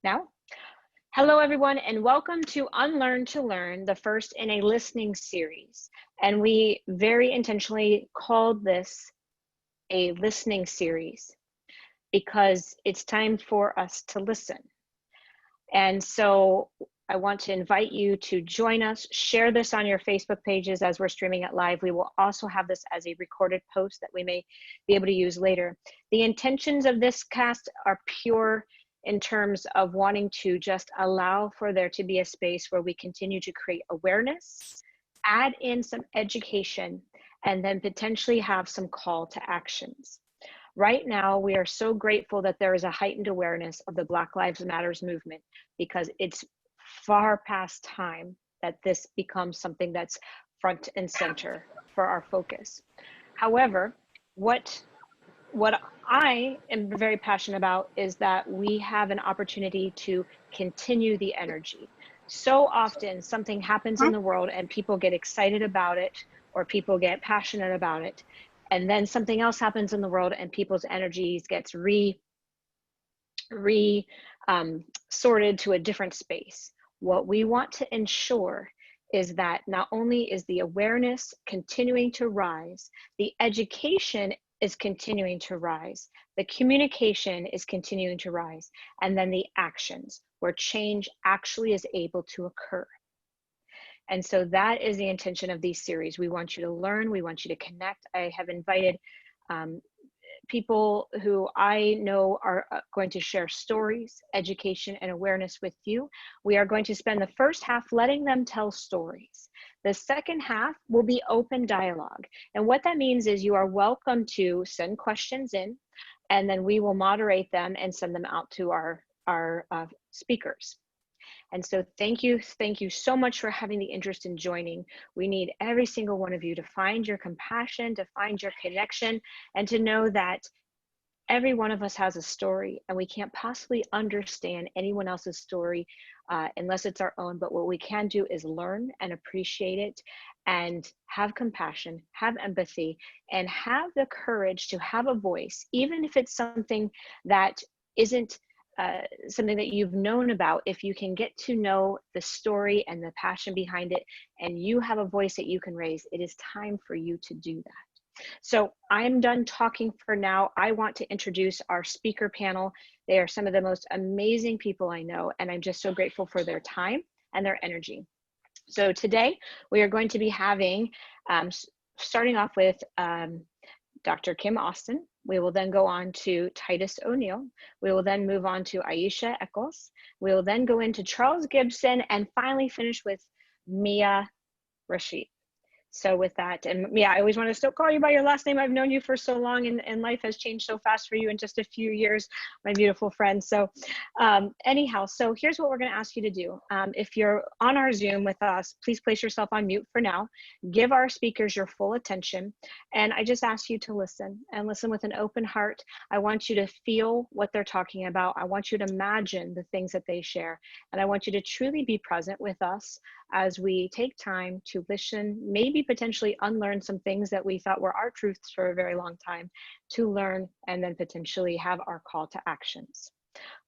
Now, hello everyone, and welcome to Unlearn to Learn, the first in a listening series. And we very intentionally called this a listening series because it's time for us to listen. And so I want to invite you to join us, share this on your Facebook pages as we're streaming it live. We will also have this as a recorded post that we may be able to use later. The intentions of this cast are pure in terms of wanting to just allow for there to be a space where we continue to create awareness, add in some education, and then potentially have some call to actions. Right now, we are so grateful that there is a heightened awareness of the Black Lives Matters movement because it's far past time that this becomes something that's front and center for our focus. However, what I am very passionate about is that we have an opportunity to continue the energy. So often something happens in the world and people get excited about it or people get passionate about it. And then something else happens in the world and people's energies gets sorted to a different space. What we want to ensure is that not only is the awareness continuing to rise, the education is continuing to rise, the communication is continuing to rise, and then the actions where change actually is able to occur. And so that is the intention of these series. We want you to learn, we want you to connect. I have invited people who I know are going to share stories, education, and awareness with you. We are going to spend the first half letting them tell stories. The second half will be open dialogue. And what that means is you are welcome to send questions in, and then we will moderate them and send them out to our speakers. And so thank you so much for having the interest in joining. We need every single one of you to find your compassion, to find your connection, and to know that every one of us has a story and we can't possibly understand anyone else's story unless it's our own. But what we can do is learn and appreciate it and have compassion, have empathy, and have the courage to have a voice, even if it's something that isn't something that you've known about. If you can get to know the story and the passion behind it, and you have a voice that you can raise, it is time for you to do that. So I'm done talking for now. I want to introduce our speaker panel. They are some of the most amazing people I know, and I'm just so grateful for their time and their energy. So today we are going to be having, starting off with Dr. Kim Austin. We will then go on to Titus O'Neal. We will then move on to Aisha Echols. We will then go into Charles Gibson and finally finish with Mea Rashid. So with that, and Mea, I always want to still call you by your last name. I've known you for so long, and life has changed so fast for you in just a few years, my beautiful friend. So anyhow, so here's what we're going to ask you to do. If you're on our Zoom with us, please place yourself on mute for now. Give our speakers your full attention. And I just ask you to listen and listen with an open heart. I want you to feel what they're talking about. I want you to imagine the things that they share. And I want you to truly be present with us as we take time to listen, maybe potentially unlearn some things that we thought were our truths for a very long time, to learn and then potentially have our call to actions.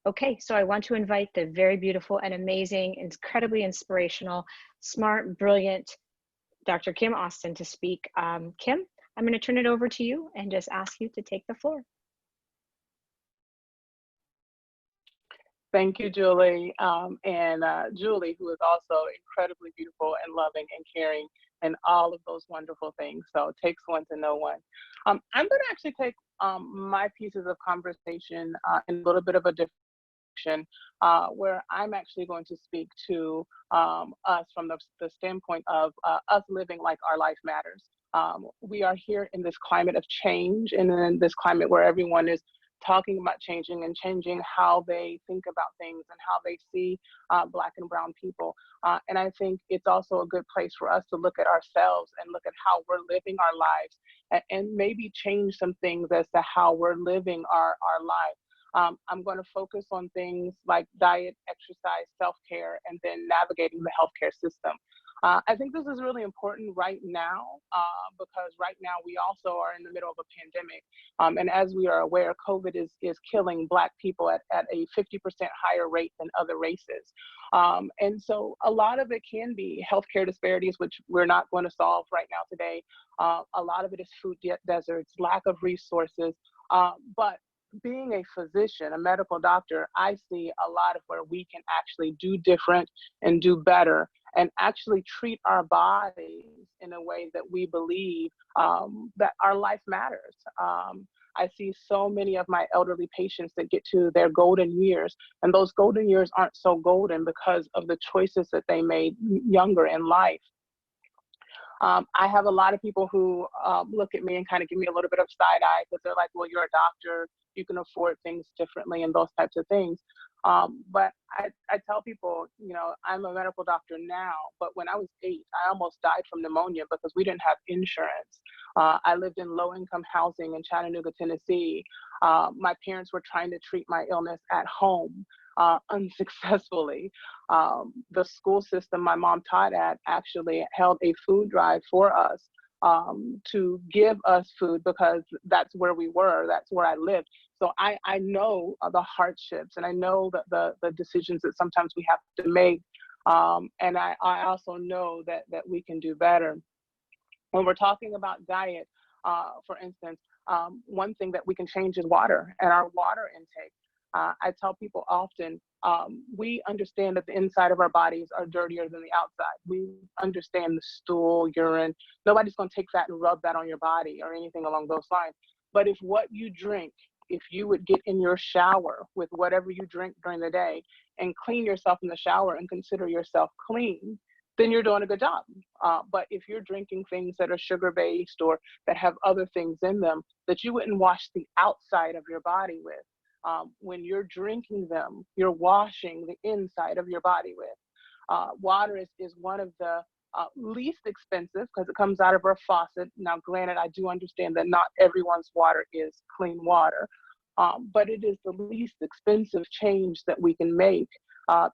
Okay, so I want to invite the very beautiful and amazing, incredibly inspirational, smart, brilliant Dr. Kim Austin to speak. Kim, I'm going to turn it over to you and just ask you to take the floor. Thank you, Julie. Julie, who is also incredibly beautiful and loving and caring and all of those wonderful things. So it takes one to know one. I'm going to actually take my pieces of conversation in a little bit of a different direction, where I'm actually going to speak to us from the standpoint of us living like our life matters. We are here in this climate of change, and in this climate where everyone is talking about changing and changing how they think about things and how they see Black and brown people. And I think it's also a good place for us to look at ourselves and look at how we're living our lives and maybe change some things as to how we're living our lives. I'm going to focus on things like diet, exercise, self-care, and then navigating the healthcare system. I think this is really important right now because right now we also are in the middle of a pandemic. And as we are aware, COVID is killing Black people at a 50% higher rate than other races. And so a lot of it can be healthcare disparities, which we're not going to solve right now today. A lot of it is food deserts, lack of resources. But being a physician, a medical doctor, I see a lot of where we can actually do different and do better and actually treat our bodies in a way that we believe that our life matters. I see so many of my elderly patients that get to their golden years, and those golden years aren't so golden because of the choices that they made younger in life. I have a lot of people who look at me and kind of give me a little bit of side eye because they're like, well, you're a doctor, you can afford things differently and those types of things. But I tell people, you know, I'm a medical doctor now, but when I was 8, I almost died from pneumonia because we didn't have insurance. I lived in low income housing in Chattanooga, Tennessee. My parents were trying to treat my illness at home. Unsuccessfully. The school system my mom taught at actually held a food drive for us to give us food because that's where we were, that's where I lived. So I know the hardships and I know the decisions that sometimes we have to make. And I also know that we can do better. When we're talking about diet, for instance, one thing that we can change is water and our water intake. I tell people often, we understand that the inside of our bodies are dirtier than the outside. We understand the stool, urine. Nobody's going to take that and rub that on your body or anything along those lines. But if what you drink, if you would get in your shower with whatever you drink during the day and clean yourself in the shower and consider yourself clean, then you're doing a good job. But if you're drinking things that are sugar-based or that have other things in them that you wouldn't wash the outside of your body with, when you're drinking them, you're washing the inside of your body with. Water is one of the least expensive because it comes out of our faucet. Now, granted, I do understand that not everyone's water is clean water, but it is the least expensive change that we can make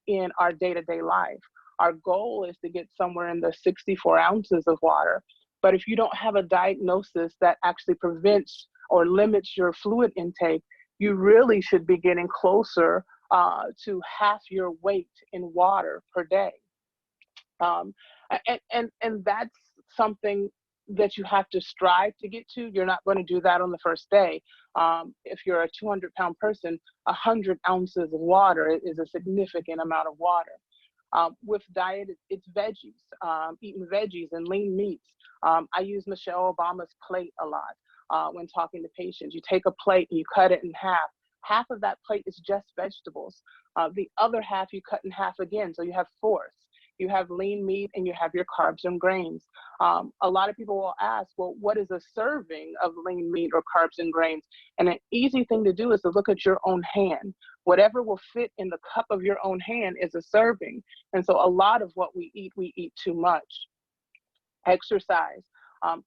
in our day-to-day life. Our goal is to get somewhere in the 64 ounces of water. But if you don't have a diagnosis that actually prevents or limits your fluid intake, you really should be getting closer to half your weight in water per day. And that's something that you have to strive to get to. You're not going to do that on the first day. If you're a 200-pound person, 100 ounces of water is a significant amount of water. With diet, it's veggies, eating veggies and lean meats. I use Michelle Obama's plate a lot when talking to patients. You take a plate and you cut it in half. Half of that plate is just vegetables. The other half you cut in half again, so you have fourths. You have lean meat and you have your carbs and grains. A lot of people will ask, well, what is a serving of lean meat or carbs and grains? And an easy thing to do is to look at your own hand. Whatever will fit in the cup of your own hand is a serving. And so a lot of what we eat too much. Exercise.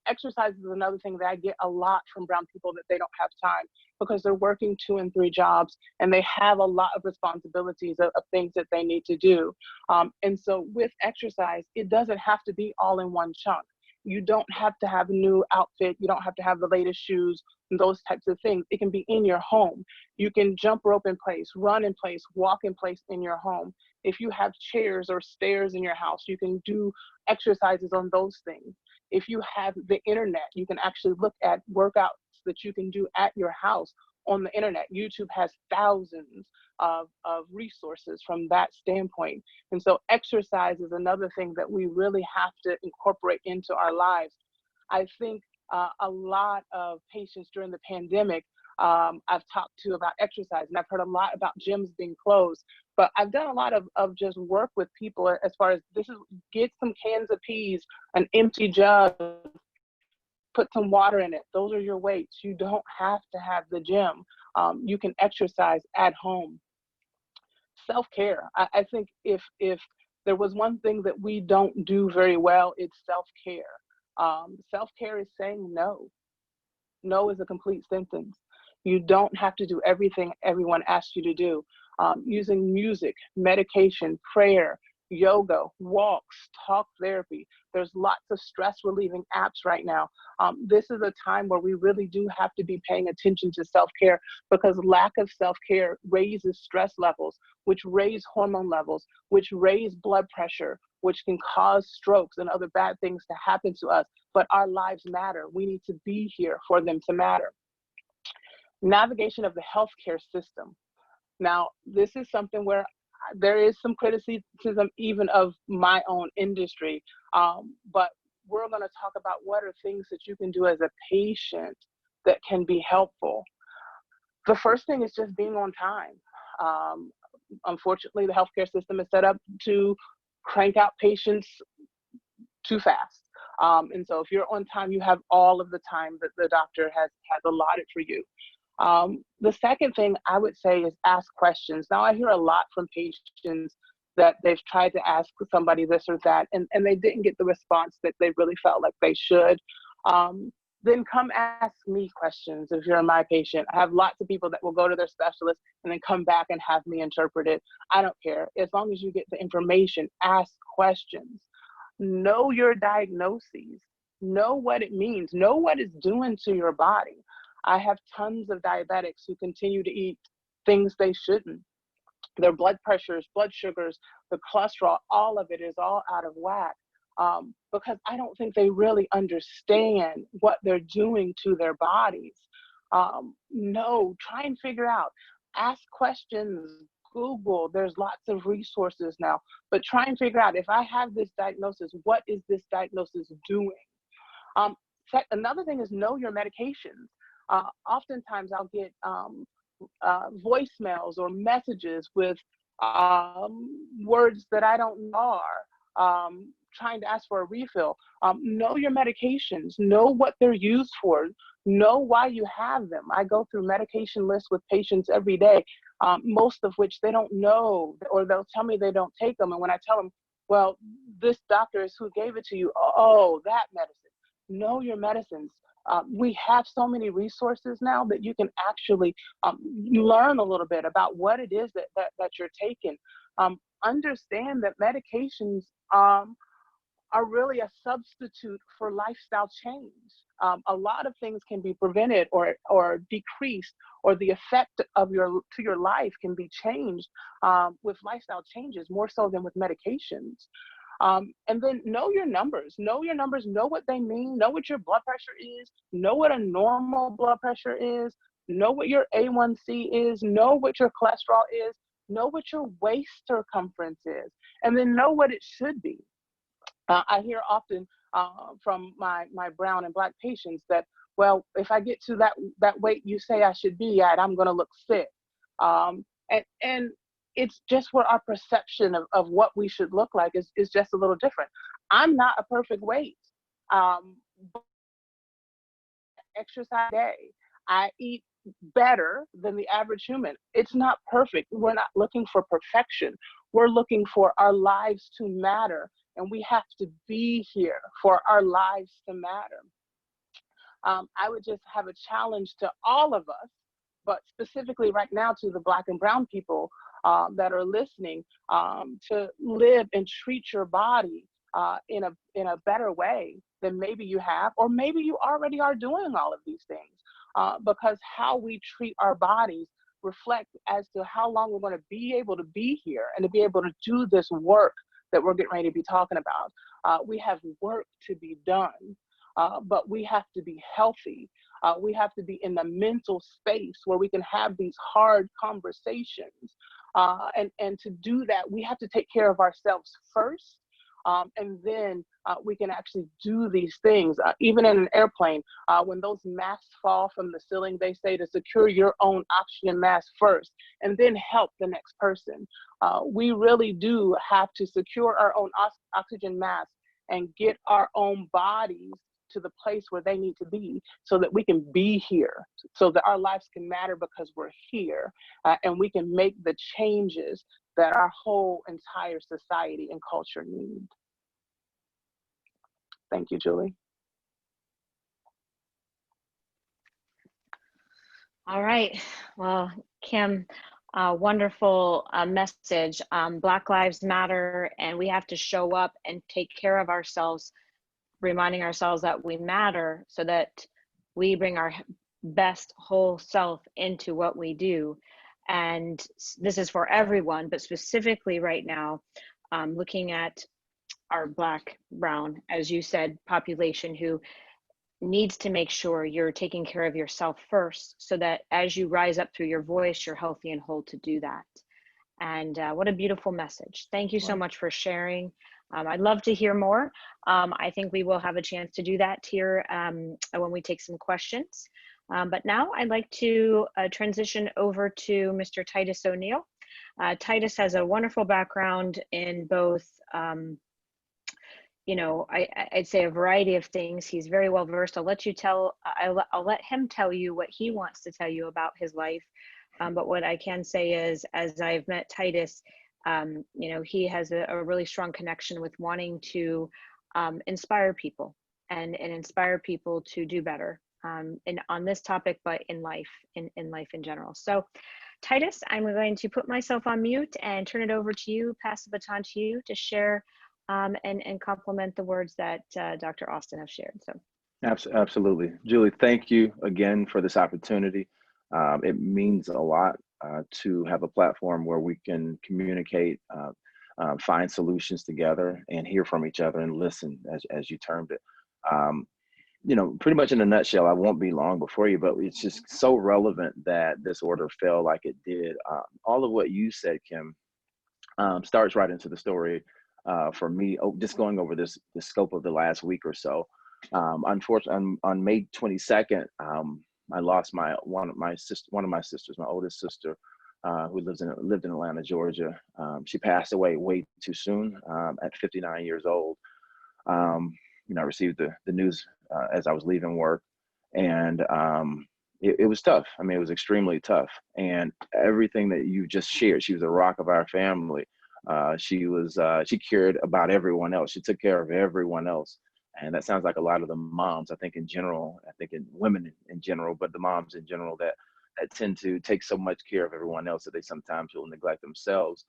Exercise is another thing that I get a lot from brown people that they don't have time because they're working 2 and 3 jobs and they have a lot of responsibilities of things that they need to do. And so with exercise, it doesn't have to be all in one chunk. You don't have to have a new outfit. You don't have to have the latest shoes and those types of things. It can be in your home. You can jump rope in place, run in place, walk in place in your home. If you have chairs or stairs in your house, you can do exercises on those things. If you have the internet, you can actually look at workouts that you can do at your house on the internet. YouTube has thousands of resources from that standpoint. And so exercise is another thing that we really have to incorporate into our lives. I think a lot of patients during the pandemic I've talked to about exercise, and I've heard a lot about gyms being closed, but I've done a lot of just work with people as far as get some cans of peas, an empty jug, put some water in it. Those are your weights. You don't have to have the gym. You can exercise at home. Self-care. I think if there was one thing that we don't do very well, it's self-care. Self-care is saying no. No is a complete sentence. You don't have to do everything everyone asks you to do. Using music, medication, prayer, yoga, walks, talk therapy. There's lots of stress relieving apps right now. This is a time where we really do have to be paying attention to self-care, because lack of self-care raises stress levels, which raise hormone levels, which raise blood pressure, which can cause strokes and other bad things to happen to us. But our lives matter. We need to be here for them to matter. Navigation of the healthcare system. Now, this is something where there is some criticism even of my own industry, but we're going to talk about what are things that you can do as a patient that can be helpful. The first thing is just being on time. Unfortunately, the healthcare system is set up to crank out patients too fast. And so if you're on time, you have all of the time that the doctor has allotted for you. The second thing I would say is ask questions. Now, I hear a lot from patients that they've tried to ask somebody this or that, and they didn't get the response that they really felt like they should. Then come ask me questions if you're my patient. I have lots of people that will go to their specialist and then come back and have me interpret it. I don't care. As long as you get the information, ask questions. Know your diagnoses. Know what it means. Know what it's doing to your body. I have tons of diabetics who continue to eat things they shouldn't. Their blood pressures, blood sugars, the cholesterol, all of it is all out of whack, because I don't think they really understand what they're doing to their bodies. No, try and figure out. Ask questions, Google. There's lots of resources now, but try and figure out, if I have this diagnosis, what is this diagnosis doing? Another thing is know your medications. Oftentimes I'll get voicemails or messages with words that I don't know are, trying to ask for a refill. Know your medications, know what they're used for, know why you have them. I go through medication lists with patients every day, most of which they don't know, or they'll tell me they don't take them. And when I tell them, well, this doctor is who gave it to you, oh, that medicine. Know your medicines. We have so many resources now that you can actually learn a little bit about what it is that you're taking. Understand that medications are really a substitute for lifestyle change. A lot of things can be prevented or decreased, or the effect of your life can be changed with lifestyle changes, more so than with medications. And then know your numbers, know what they mean, know what your blood pressure is, know what a normal blood pressure is, know what your A1C is, know what your cholesterol is, know what your waist circumference is, and then know what it should be. I hear often from my brown and Black patients that, well, if I get to that weight you say I should be at, I'm going to look sick. And it's just where our perception of what we should look like is just a little different. I'm not a perfect weight. But exercise day, I eat better than the average human. It's not perfect. We're not looking for perfection. We're looking for our lives to matter, and we have to be here for our lives to matter. I would just have a challenge to all of us, but specifically right now to the Black and brown people that are listening, to live and treat your body in a better way than maybe you have, or maybe you already are doing all of these things, because how we treat our bodies reflect as to how long we're going to be able to be here and to be able to do this work that we're getting ready to be talking about. We have work to be done, but we have to be healthy. We have to be in the mental space where we can have these hard conversations. And to do that, we have to take care of ourselves first. And then we can actually do these things. Even in an airplane, when those masks fall from the ceiling, they say to secure your own oxygen mask first and then help the next person. We really do have to secure our own oxygen mask and get our own bodies to the place where they need to be so that we can be here, so that our lives can matter because we're here, and we can make the changes that our whole entire society and culture need. Thank you, Julie. All right. Well, Kim, Wonderful message. Black Lives Matter, and we have to show up and take care of ourselves, reminding ourselves that we matter so that we bring our best whole self into what we do. And this is for everyone, but specifically right now, looking at our Black, brown, as you said, population who needs to make sure you're taking care of yourself first so that as you rise up through your voice, you're healthy and whole to do that. And what a beautiful message. Thank you so Right. much for sharing. I'd love to hear more. I think we will have a chance to do that here when we take some questions. But now I'd like to transition over to Mr. Titus O'Neal. Titus has a wonderful background in both you know, I'd say a variety of things. He's very well versed. I'll let him tell you what he wants to tell you about his life. But what I can say is, as I've met Titus, you know, he has a really strong connection with wanting to inspire people and inspire people to do better on this topic, but in life in general. So Titus, I'm going to put myself on mute and turn it over to you, pass the baton to you to share and complement the words that Dr. Austin have shared. So, Absolutely. Julie, thank you again for this opportunity. It means a lot to have a platform where we can communicate, find solutions together and hear from each other and listen, as you termed it. You know, pretty much in a nutshell, I won't be long before you, but it's just so relevant that this order fell like it did. All of what you said, Kim, starts right into the story for me. Just going over the scope of the last week or so. Unfortunately, on May 22nd, I lost one of my sisters, my oldest sister, who lived in Atlanta, Georgia. She passed away way too soon at 59 years old. You know, I received the news as I was leaving work, and it was tough. I mean, it was extremely tough. And everything that you just shared, she was a rock of our family. She cared about everyone else. She took care of everyone else. And that sounds like a lot of the moms, I think in general, I think in women in general, but the moms in general that tend to take so much care of everyone else that they sometimes will neglect themselves.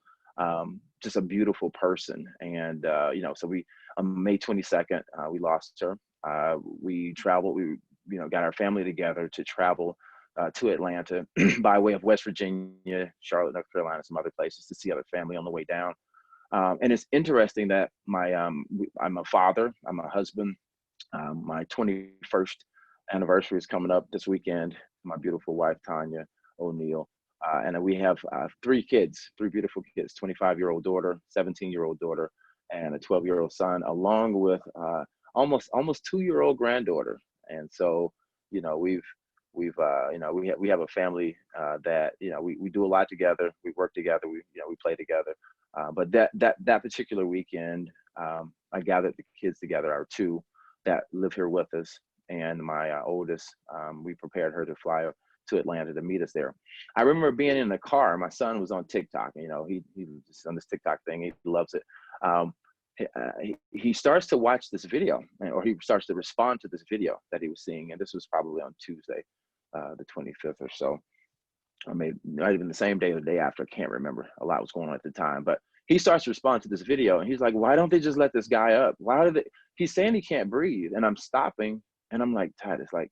Just a beautiful person. And, you know, so on May 22nd, we lost her. We traveled, got our family together to travel to Atlanta by way of West Virginia, Charlotte, North Carolina, some other places to see other family on the way down. And it's interesting that I'm a father, I'm a husband. My 21st anniversary is coming up this weekend. My beautiful wife, Tanya O'Neal. And we have three beautiful kids, 25-year-old daughter, 17-year-old daughter, and a 12-year-old son, along with almost 2-year-old granddaughter. And so, you know, we have a family that, you know, we do a lot together. We work together. We play together. But that particular weekend, I gathered the kids together, our two that live here with us, and my oldest. We prepared her to fly to Atlanta to meet us there. I remember being in the car. My son was on TikTok. You know, he was on this TikTok thing. He loves it. He starts to watch this video, or he starts to respond to this video that he was seeing, and this was probably on Tuesday, the 25th or so. Or maybe not even the same day or the day after, I can't remember. A lot was going on at the time, but he starts to respond to this video and he's like, why don't they just let this guy up? He's saying he can't breathe. And I'm stopping and I'm like, Titus, like,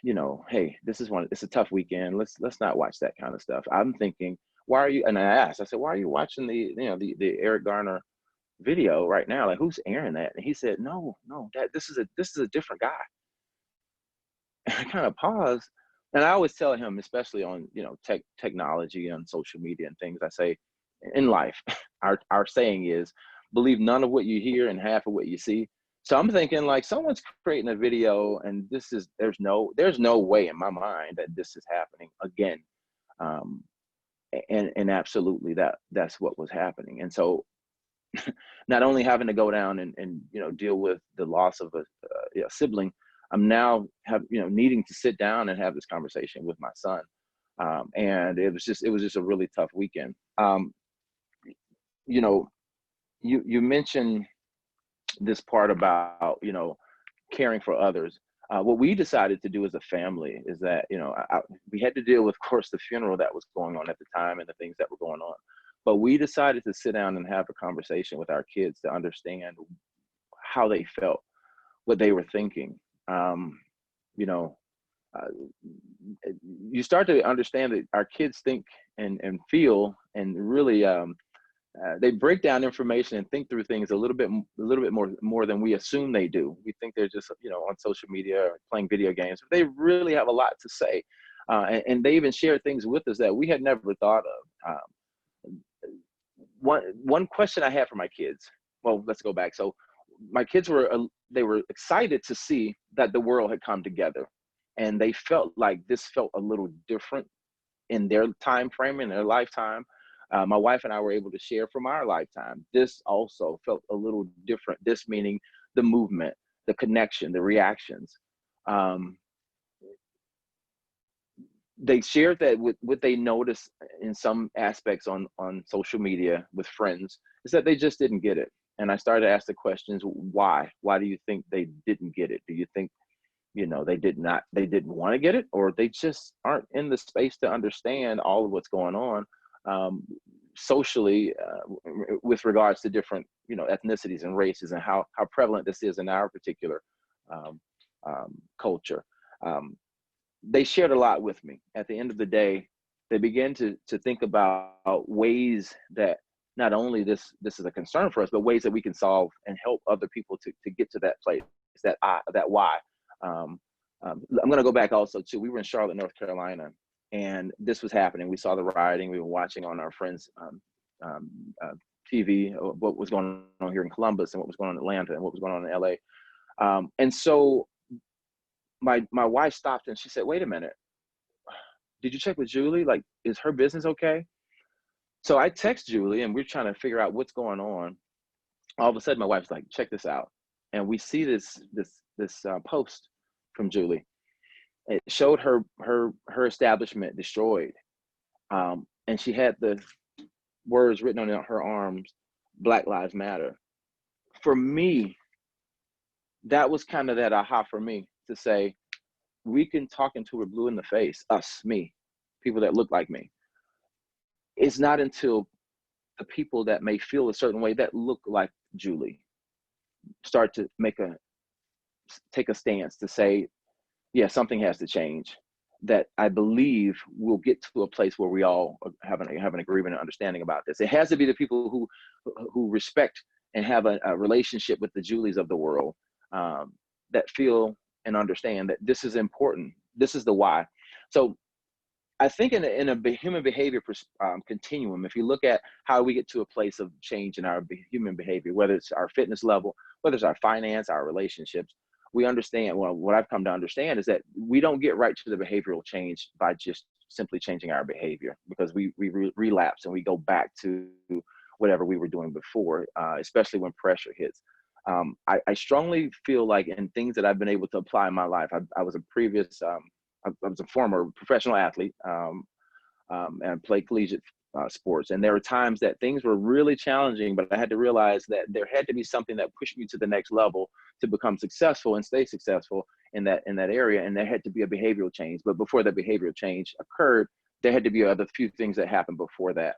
you know, hey, it's a tough weekend. Let's not watch that kind of stuff. I'm thinking, why are you, and I said, why are you watching the Eric Garner video right now? Like, who's airing that? And he said, no, Dad, this is a different guy. And I kind of paused. And I always tell him, especially on, you know, technology and social media and things, I say, in life, our saying is, believe none of what you hear and half of what you see. So I'm thinking, like, someone's creating a video and there's no way in my mind that this is happening again. And absolutely that's what was happening. And so not only having to go down and you know, deal with the loss of a sibling, I'm now needing to sit down and have this conversation with my son. And it was just a really tough weekend. You know, you mentioned this part about, you know, caring for others. What we decided to do as a family is that, we had to deal with, of course, the funeral that was going on at the time and the things that were going on. But we decided to sit down and have a conversation with our kids to understand how they felt, what they were thinking. You know, uh, you start to understand that our kids think and feel, and really they break down information and think through things a little bit more than we assume they do. We think they're just on social media or playing video games, but they really have a lot to say, and they even share things with us that we had never thought of. One question I had for my kids. Well, let's go back. So my kids they were excited to see that the world had come together, and they felt like this felt a little different in their time frame, in their lifetime. My wife and I were able to share from our lifetime. This also felt a little different. This meaning the movement, the connection, the reactions. They shared that what they noticed in some aspects on social media with friends is that they just didn't get it. And I started to ask the questions, why? Why do you think they didn't get it? Do you think they didn't want to get it, or they just aren't in the space to understand all of what's going on socially, with regards to different ethnicities and races, and how prevalent this is in our particular culture. They shared a lot with me. At the end of the day, they began to think about ways that not only this is a concern for us, but ways that we can solve and help other people to get to that place, that why. I'm going to go back also too. We were in Charlotte, North Carolina, and this was happening. We saw the rioting. We were watching on our friends' TV what was going on here in Columbus and what was going on in Atlanta and what was going on in LA. And so my wife stopped and she said, "Wait a minute. Did you check with Julie? Like, is her business okay?" So I text Julie and we're trying to figure out what's going on. All of a sudden, my wife's like, "Check this out." And we see this post from Julie. It showed her establishment destroyed, and she had the words written on her arms, "Black Lives Matter." For me, that was kind of that aha for me, to say we can talk until we're blue in the face, me, people that look like me. It's not until the people that may feel a certain way that look like Julie start to take a stance to say, yeah, something has to change, that I believe we'll get to a place where we all have an agreement and understanding about this. It has to be the people who respect and have a relationship with the Julies of the world, that feel and understand that this is important. This is the why. So I think in a human behavior continuum, if you look at how we get to a place of change in our human behavior, whether it's our fitness level, whether it's our finance, our relationships, we understand, well, what I've come to understand is that we don't get right to the behavioral change by just simply changing our behavior, because we relapse and we go back to whatever we were doing before, especially when pressure hits. I strongly feel like in things that I've been able to apply in my life, I was a former professional athlete, and played collegiate sports. And there were times that things were really challenging, but I had to realize that there had to be something that pushed me to the next level to become successful and stay successful in that area. And there had to be a behavioral change. But before that behavioral change occurred, there had to be other few things that happened before that.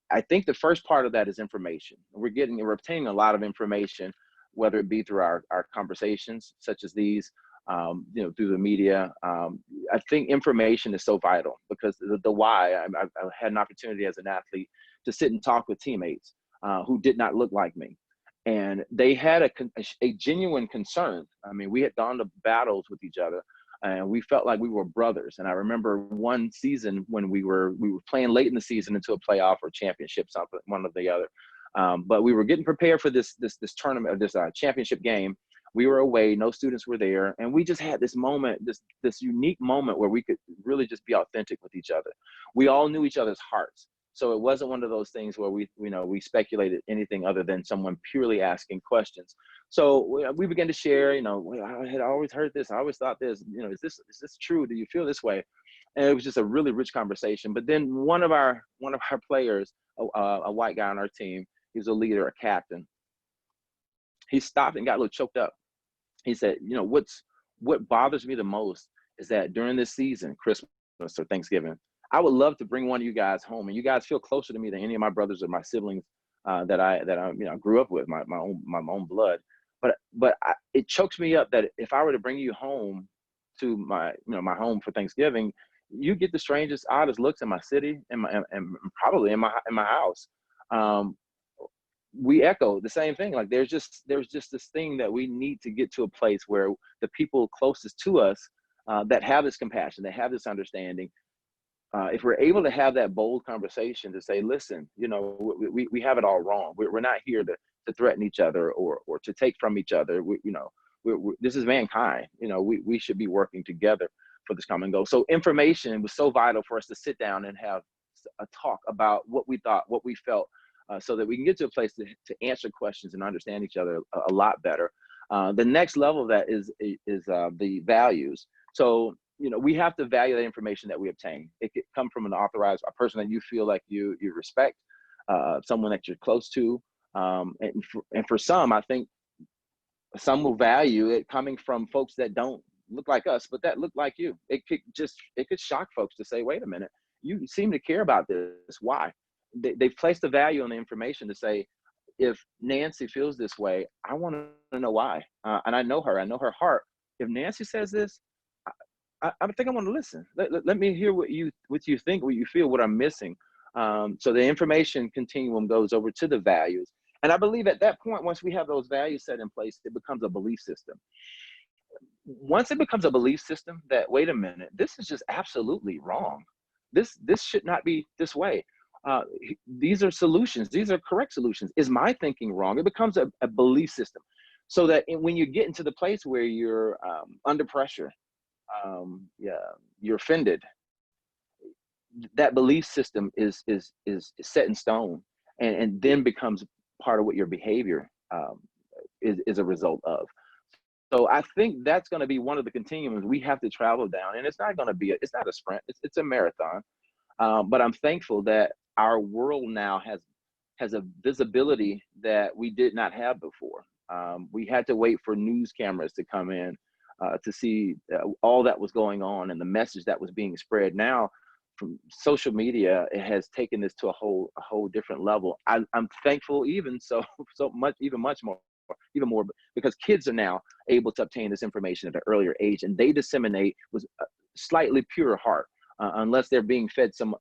I think the first part of that is information. We're obtaining a lot of information, whether it be through our conversations such as these, through the media. I think information is so vital, because the why. I had an opportunity as an athlete to sit and talk with teammates who did not look like me, and they had a genuine concern. I mean, we had gone to battles with each other, and we felt like we were brothers. And I remember one season when we were playing late in the season into a playoff or championship, something, one or the other. But we were getting prepared for this tournament, or this championship game. We were away, no students were there, and we just had this moment, this unique moment where we could really just be authentic with each other. We all knew each other's hearts, so it wasn't one of those things where we speculated anything other than someone purely asking questions. So we began to share. I had always heard this, I always thought this. Is this true? Do you feel this way? And it was just a really rich conversation. But then one of our players, a white guy on our team, he was a leader, a captain. He stopped and got a little choked up. He said, what bothers me the most is that during this season, Christmas or Thanksgiving, I would love to bring one of you guys home, and you guys feel closer to me than any of my brothers or my siblings that I grew up with, my own blood. But it chokes me up that if I were to bring you home to my my home for Thanksgiving, you get the strangest, oddest looks in my city and probably in my house. We echo the same thing. Like there's just this thing that we need to get to a place where the people closest to us that have this compassion, that have this understanding, if we're able to have that bold conversation to say, listen, we have it all wrong. We're not here to threaten each other or to take from each other. This is mankind. We should be working together for this common goal. So information was so vital for us to sit down and have a talk about what we thought, what we felt, so that we can get to a place to answer questions and understand each other a lot better. The next level of that is the values. So we have to value the information that we obtain. It could come from a person that you feel like you respect, someone that you're close to, and for some, I think some will value it coming from folks that don't look like us, but that look like you. It could shock folks to say, wait a minute, you seem to care about this. Why? They've placed a value on the information to say, if Nancy feels this way, I want to know why. And I know her heart. If Nancy says this, I think I want to listen. Let me hear what you think, what you feel, what I'm missing. So the information continuum goes over to the values. And I believe at that point, once we have those values set in place, it becomes a belief system. Once it becomes a belief system that, wait a minute, this is just absolutely wrong. This should not be this way. These are solutions. These are correct solutions. Is my thinking wrong? It becomes a belief system. So that when you get into the place where you're under pressure, you're offended, that belief system is set in stone, and then becomes part of what your behavior is a result of. So I think that's going to be one of the continuums we have to travel down, and it's not a sprint. It's a marathon. But I'm thankful that our world now has a visibility that we did not have before. We had to wait for news cameras to come in to see all that was going on and the message that was being spread. Now, from social media, it has taken this to a whole different level. I'm thankful even more because kids are now able to obtain this information at an earlier age, and they disseminate with a slightly pure heart. Unless they're being fed some,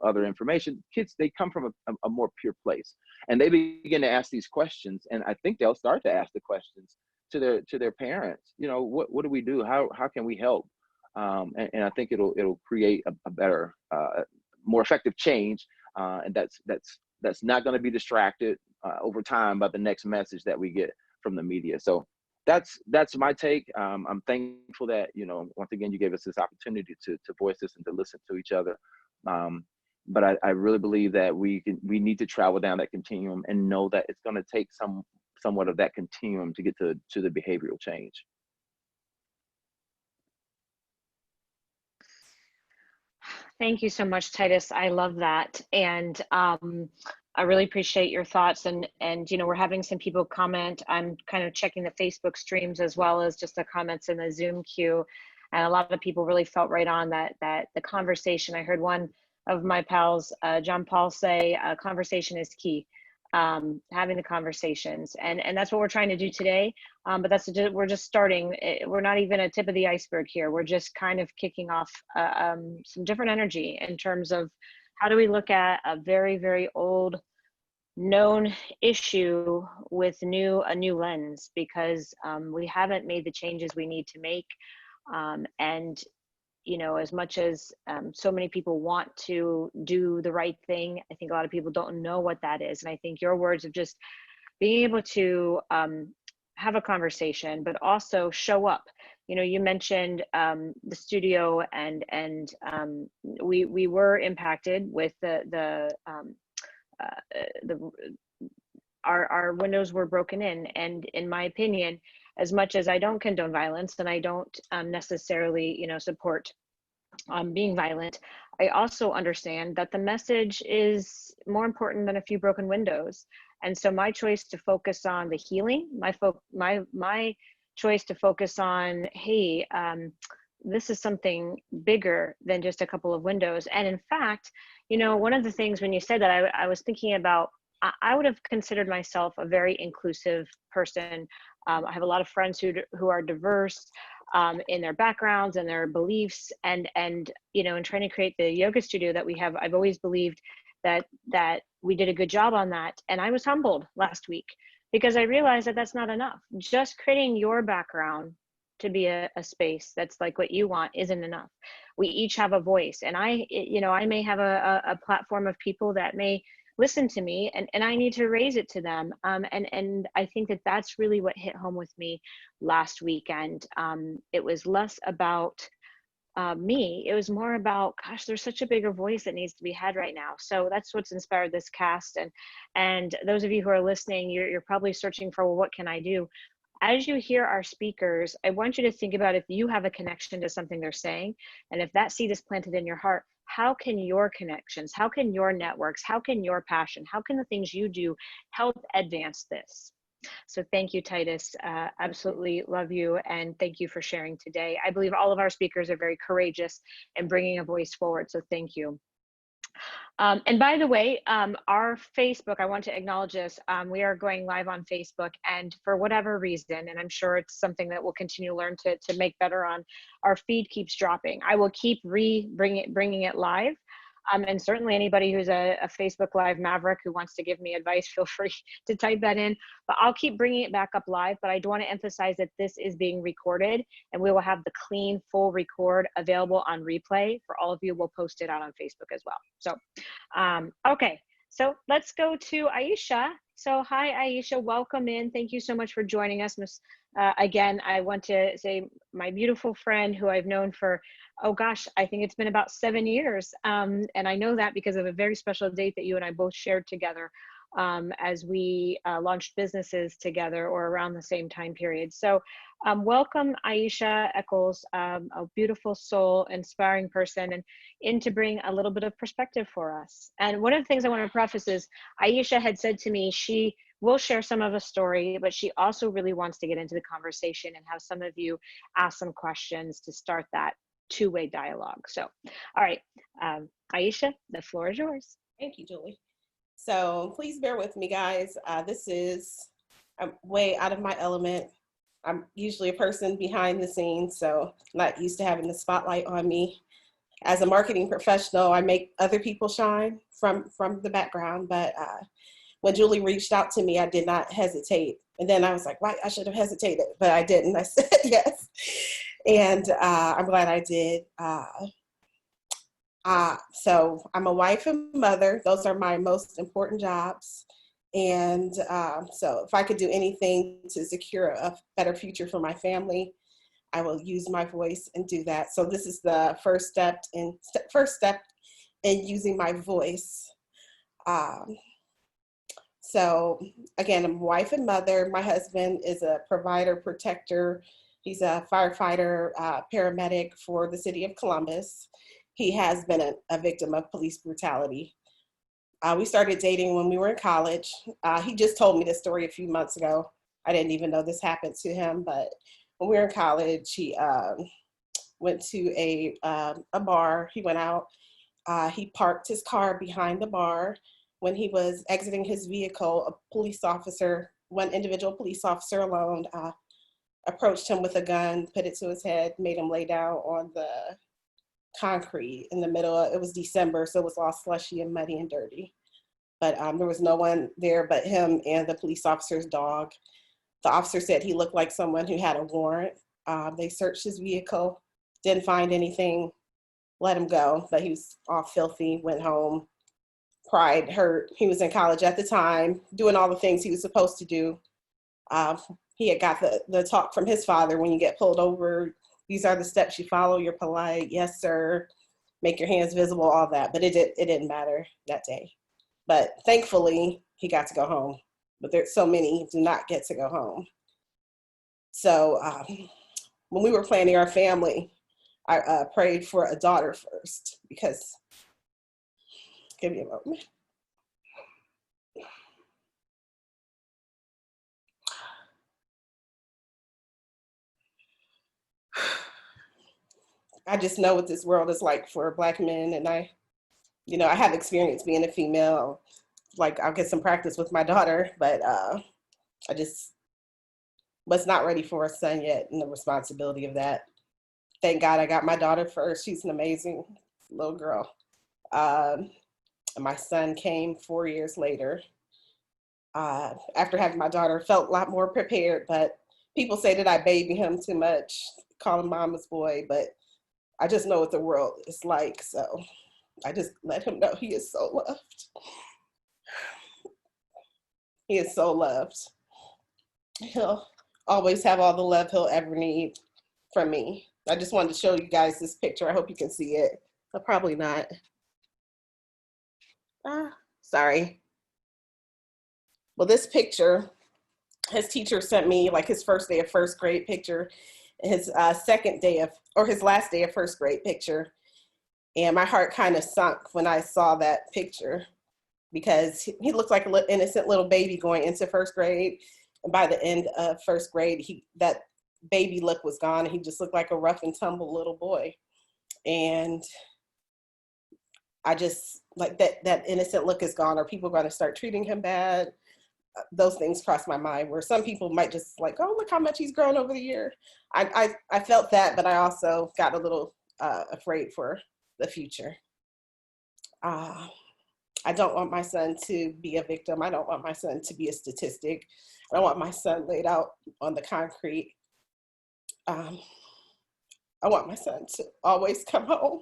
other information, kids, they come from a more pure place, and they begin to ask these questions. And I think they'll start to ask the questions to their parents. What do we do? How can we help? And I think it'll create a better, more effective change. And that's not going to be distracted over time by the next message that we get from the media. So that's my take. I'm thankful that, once again, you gave us this opportunity to voice this and to listen to each other. But I really believe that we need to travel down that continuum and know that it's going to take somewhat of that continuum to get to the behavioral change. Thank you so much, Titus. I love that. And I really appreciate your thoughts. And we're having some people comment. I'm kind of checking the Facebook streams as well as just the comments in the Zoom queue. And a lot of people really felt right on that the conversation. I heard one of my pals, John Paul, say conversation is key. Having the conversations, and that's what we're trying to do today. But we're just starting. We're not even a tip of the iceberg here. We're just kind of kicking off some different energy in terms of how do we look at a very, very old known issue with a new lens, because we haven't made the changes we need to make. And as much as so many people want to do the right thing, I think a lot of people don't know what that is. And I think your words of just being able to have a conversation, but also show up. You mentioned the studio, and we were impacted with our windows were broken in. And in my opinion, as much as I don't condone violence, and I don't necessarily, support being violent, I also understand that the message is more important than a few broken windows. And so my choice to focus on the healing, my choice to focus on, hey, this is something bigger than just a couple of windows. And in fact, you know, one of the things when you said that, I was thinking about, I would have considered myself a very inclusive person. I have a lot of friends who are diverse in their backgrounds and their beliefs, and you know, in trying to create the yoga studio that we have, I've always believed that we did a good job on that. And I was humbled last week because I realized that that's not enough. Just creating your background to be a space that's like what you want isn't enough. We each have a voice, and you know, I may have a platform of people that may listen to me, and I need to raise it to them. And I think that that's really what hit home with me last weekend. It was less about me. It was more about, gosh, there's such a bigger voice that needs to be had right now. So that's what's inspired this cast. And those of you who are listening, you're probably searching for, well, what can I do? As you hear our speakers, I want you to think about if you have a connection to something they're saying, and if that seed is planted in your heart, how can your connections, how can your networks, how can your passion, how can the things you do help advance this? So thank you, Titus. Absolutely love you, and thank you for sharing today. I believe all of our speakers are very courageous in bringing a voice forward, so thank you. And by the way, our Facebook, I want to acknowledge this, we are going live on Facebook, and for whatever reason, and I'm sure it's something that we'll continue to learn to make better on, our feed keeps dropping. I will keep bringing it live. And certainly anybody who's a Facebook Live maverick who wants to give me advice, feel free to type that in. But I'll keep bringing it back up live. But I do want to emphasize that this is being recorded, and we will have the clean, full record available on replay for all of you. We'll post it out on Facebook as well. So, okay. So let's go to Aisha. So hi, Aisha, welcome in. Thank you so much for joining us. Again, I want to say my beautiful friend who I've known for, oh gosh, I think it's been about 7 years. And I know that because of a very special date that you and I both shared together as we launched businesses together or around the same time period. So welcome, Aisha Echols, a beautiful soul, inspiring person, and in to bring a little bit of perspective for us. And one of the things I want to preface is Aisha had said to me, she will share some of a story, but she also really wants to get into the conversation and have some of you ask some questions to start that two-way dialogue. So, all right, Aisha, the floor is yours. Thank you, Julie. So please bear with me, guys. I'm way out of my element. I'm usually a person behind the scenes, so not used to having the spotlight on me. As a marketing professional, I make other people shine from the background, but when Julie reached out to me, I did not hesitate. And then I was like, why? I should have hesitated, but I didn't. I said yes. And I'm glad I did. So I'm a wife and mother. Those are my most important jobs. And so if I could do anything to secure a better future for my family, I will use my voice and do that. So this is the first step in using my voice. So again, I'm a wife and mother. My husband is a provider, protector. He's a firefighter, paramedic for the city of Columbus. He has been a victim of police brutality. We started dating when we were in college. He just told me this story a few months ago. I didn't even know this happened to him, but when we were in college, he went to a bar. He went out. He parked his car behind the bar. When he was exiting his vehicle, a police officer, one individual police officer alone, approached him with a gun, put it to his head, made him lay down on the concrete in the middle. It was December, so it was all slushy and muddy and dirty. But there was no one there but him and the police officer's dog. The officer said he looked like someone who had a warrant. They searched his vehicle, didn't find anything, let him go, but he was all filthy, went home. Pride hurt. He was in college at the time, doing all the things he was supposed to do. He had got the talk from his father, when you get pulled over, these are the steps you follow, you're polite, yes sir, make your hands visible, all that. But it didn't matter that day. But thankfully, he got to go home. But there's so many who do not get to go home. So when we were planning our family, I prayed for a daughter first, because, give me a moment. I just know what this world is like for Black men. And I have experience being a female. Like, I'll get some practice with my daughter, but I just was not ready for a son yet, and the responsibility of that. Thank God I got my daughter first. She's an amazing little girl. And my son came 4 years later. After having my daughter, felt a lot more prepared, but people say that I baby him too much, call him mama's boy, but I just know what the world is like. So I just let him know he is so loved. He is so loved. He'll always have all the love he'll ever need from me. I just wanted to show you guys this picture. I hope you can see it. But probably not. Sorry. Well, this picture, his teacher sent me like his first day of first grade picture, his his last day of first grade picture. And my heart kind of sunk when I saw that picture, because he looked like an innocent little baby going into first grade. And by the end of first grade, that baby look was gone. And he just looked like a rough and tumble little boy. And I just, like, that innocent look is gone. Are people going to start treating him bad? Those things cross my mind, where some people might just like, oh, look how much he's grown over the year. I felt that, but I also got a little afraid for the future. I don't want my son to be a victim. I don't want my son to be a statistic. I don't want my son laid out on the concrete. I want my son to always come home.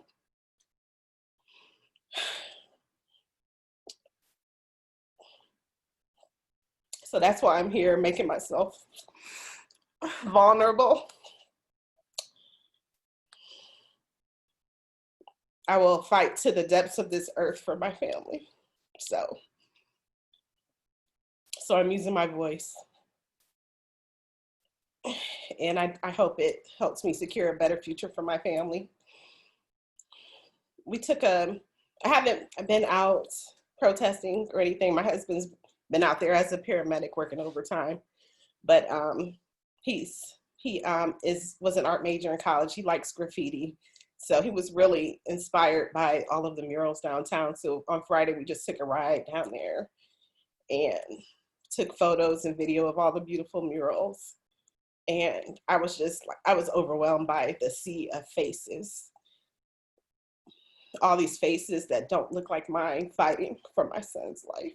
So that's why I'm here, making myself vulnerable. I will fight to the depths of this earth for my family. So I'm using my voice. And I hope it helps me secure a better future for my family. I haven't been out protesting or anything. My husband's been out there as a paramedic working overtime, but he was an art major in college. He likes graffiti. So he was really inspired by all of the murals downtown. So on Friday, we just took a ride down there and took photos and video of all the beautiful murals. And I was overwhelmed by the sea of faces. All these faces that don't look like mine, fighting for my son's life.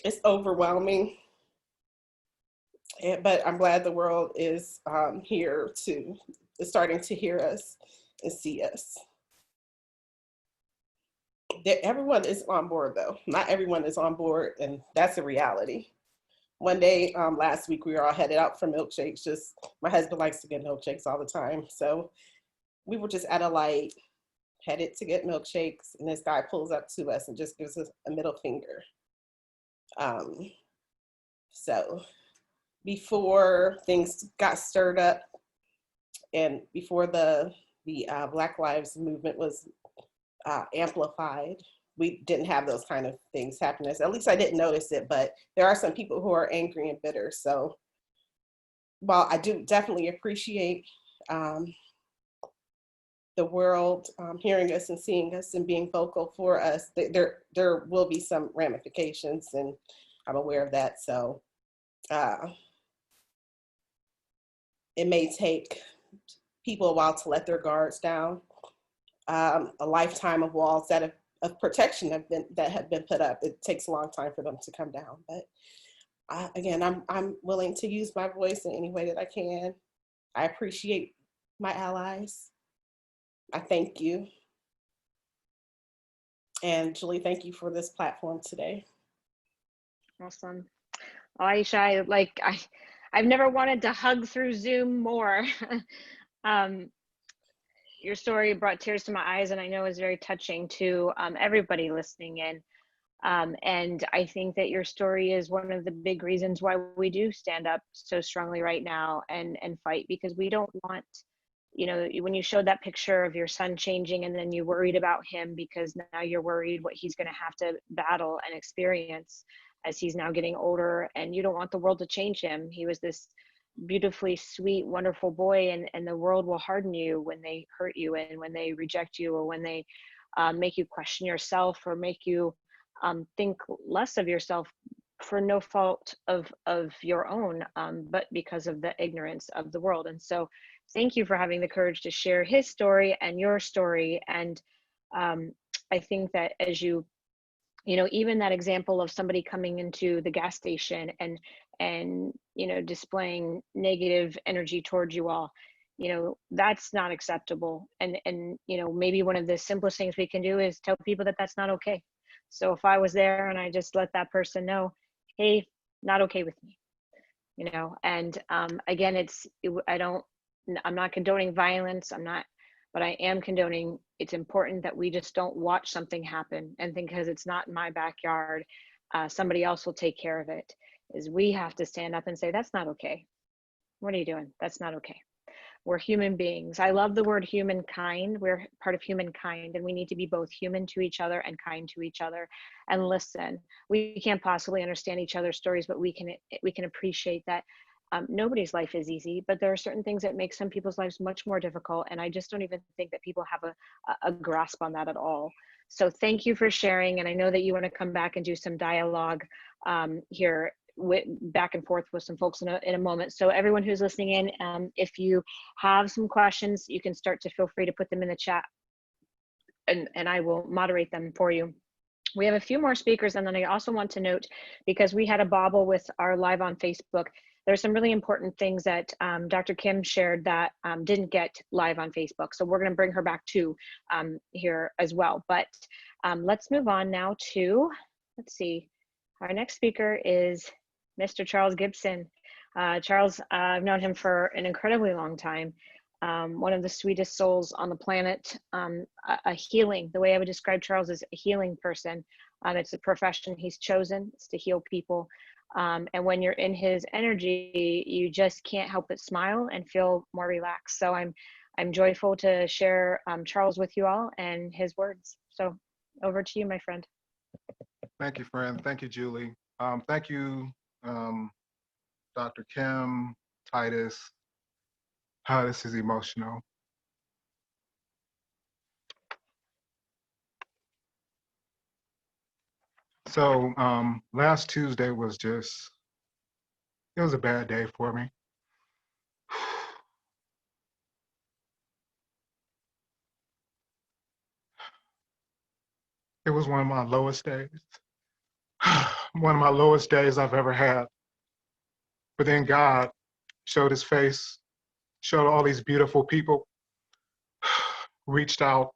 It's overwhelming. But I'm glad the world is starting to hear us and see us. Everyone is on board, though. Not everyone is on board, and that's a reality. One day last week, we were all headed out for milkshakes. My husband likes to get milkshakes all the time. So we were just at a light, headed to get milkshakes, and this guy pulls up to us and just gives us a middle finger. So before things got stirred up, and before the Black Lives Movement was amplified, we didn't have those kind of things happening. At least I didn't notice it, but there are some people who are angry and bitter. So while I do definitely appreciate the world hearing us and seeing us and being vocal for us, there will be some ramifications, and I'm aware of that. So it may take people a while to let their guards down. A lifetime of walls of protection have been put up. It takes a long time for them to come down. But again, I'm willing to use my voice in any way that I can. I appreciate my allies. I thank you. And Julie, thank you for this platform today. Awesome. Aisha, I've never wanted to hug through Zoom more. Your story brought tears to my eyes, and I know is very touching to everybody listening in. And I think that your story is one of the big reasons why we do stand up so strongly right now and fight, because we don't want, when you showed that picture of your son changing and then you worried about him because now you're worried what he's going to have to battle and experience as he's now getting older, and you don't want the world to change him. He was this beautifully sweet, wonderful boy, and the world will harden you when they hurt you and when they reject you, or when they make you question yourself, or make you think less of yourself for no fault of your own, but because of the ignorance of the world. And so thank you for having the courage to share his story and your story. And I think that as you know, even that example of somebody coming into the gas station and you know, displaying negative energy towards you all, you know, that's not acceptable. And you know, maybe one of the simplest things we can do is tell people that that's not okay. So if I was there and I just let that person know, hey, not okay with me, you know. And again, I'm not condoning violence, I'm not, but I am condoning, it's important that we just don't watch something happen and think because it's not in my backyard, somebody else will take care of it. Is we have to stand up and say, that's not okay. What are you doing? That's not okay. We're human beings. I love the word humankind. We're part of humankind, and we need to be both human to each other and kind to each other and listen. We can't possibly understand each other's stories, but we can appreciate that nobody's life is easy, but there are certain things that make some people's lives much more difficult. And I just don't even think that people have a grasp on that at all. So thank you for sharing. And I know that you want to come back and do some dialogue here back and forth with some folks in a moment. So everyone who's listening in, if you have some questions, you can start to feel free to put them in the chat, and I will moderate them for you. We have a few more speakers, and then I also want to note, because we had a bobble with our live on Facebook, there's some really important things that Dr. Kim shared that didn't get live on Facebook. So we're going to bring her back to here as well. But let's move on now to, let's see, our next speaker is Mr. Charles Gibson. Charles, I've known him for an incredibly long time. One of the sweetest souls on the planet, a healing, the way I would describe Charles is a healing person. It's a profession he's chosen, it's to heal people. And when you're in his energy, you just can't help but smile and feel more relaxed. So I'm joyful to share Charles with you all and his words. So over to you, my friend. Thank you, friend. Thank you, Julie. Thank you, Dr. Kim, Titus. This is emotional. So last Tuesday was it was a bad day for me. It was one of my lowest days. One of my lowest days I've ever had. But then God showed his face, showed all these beautiful people, reached out.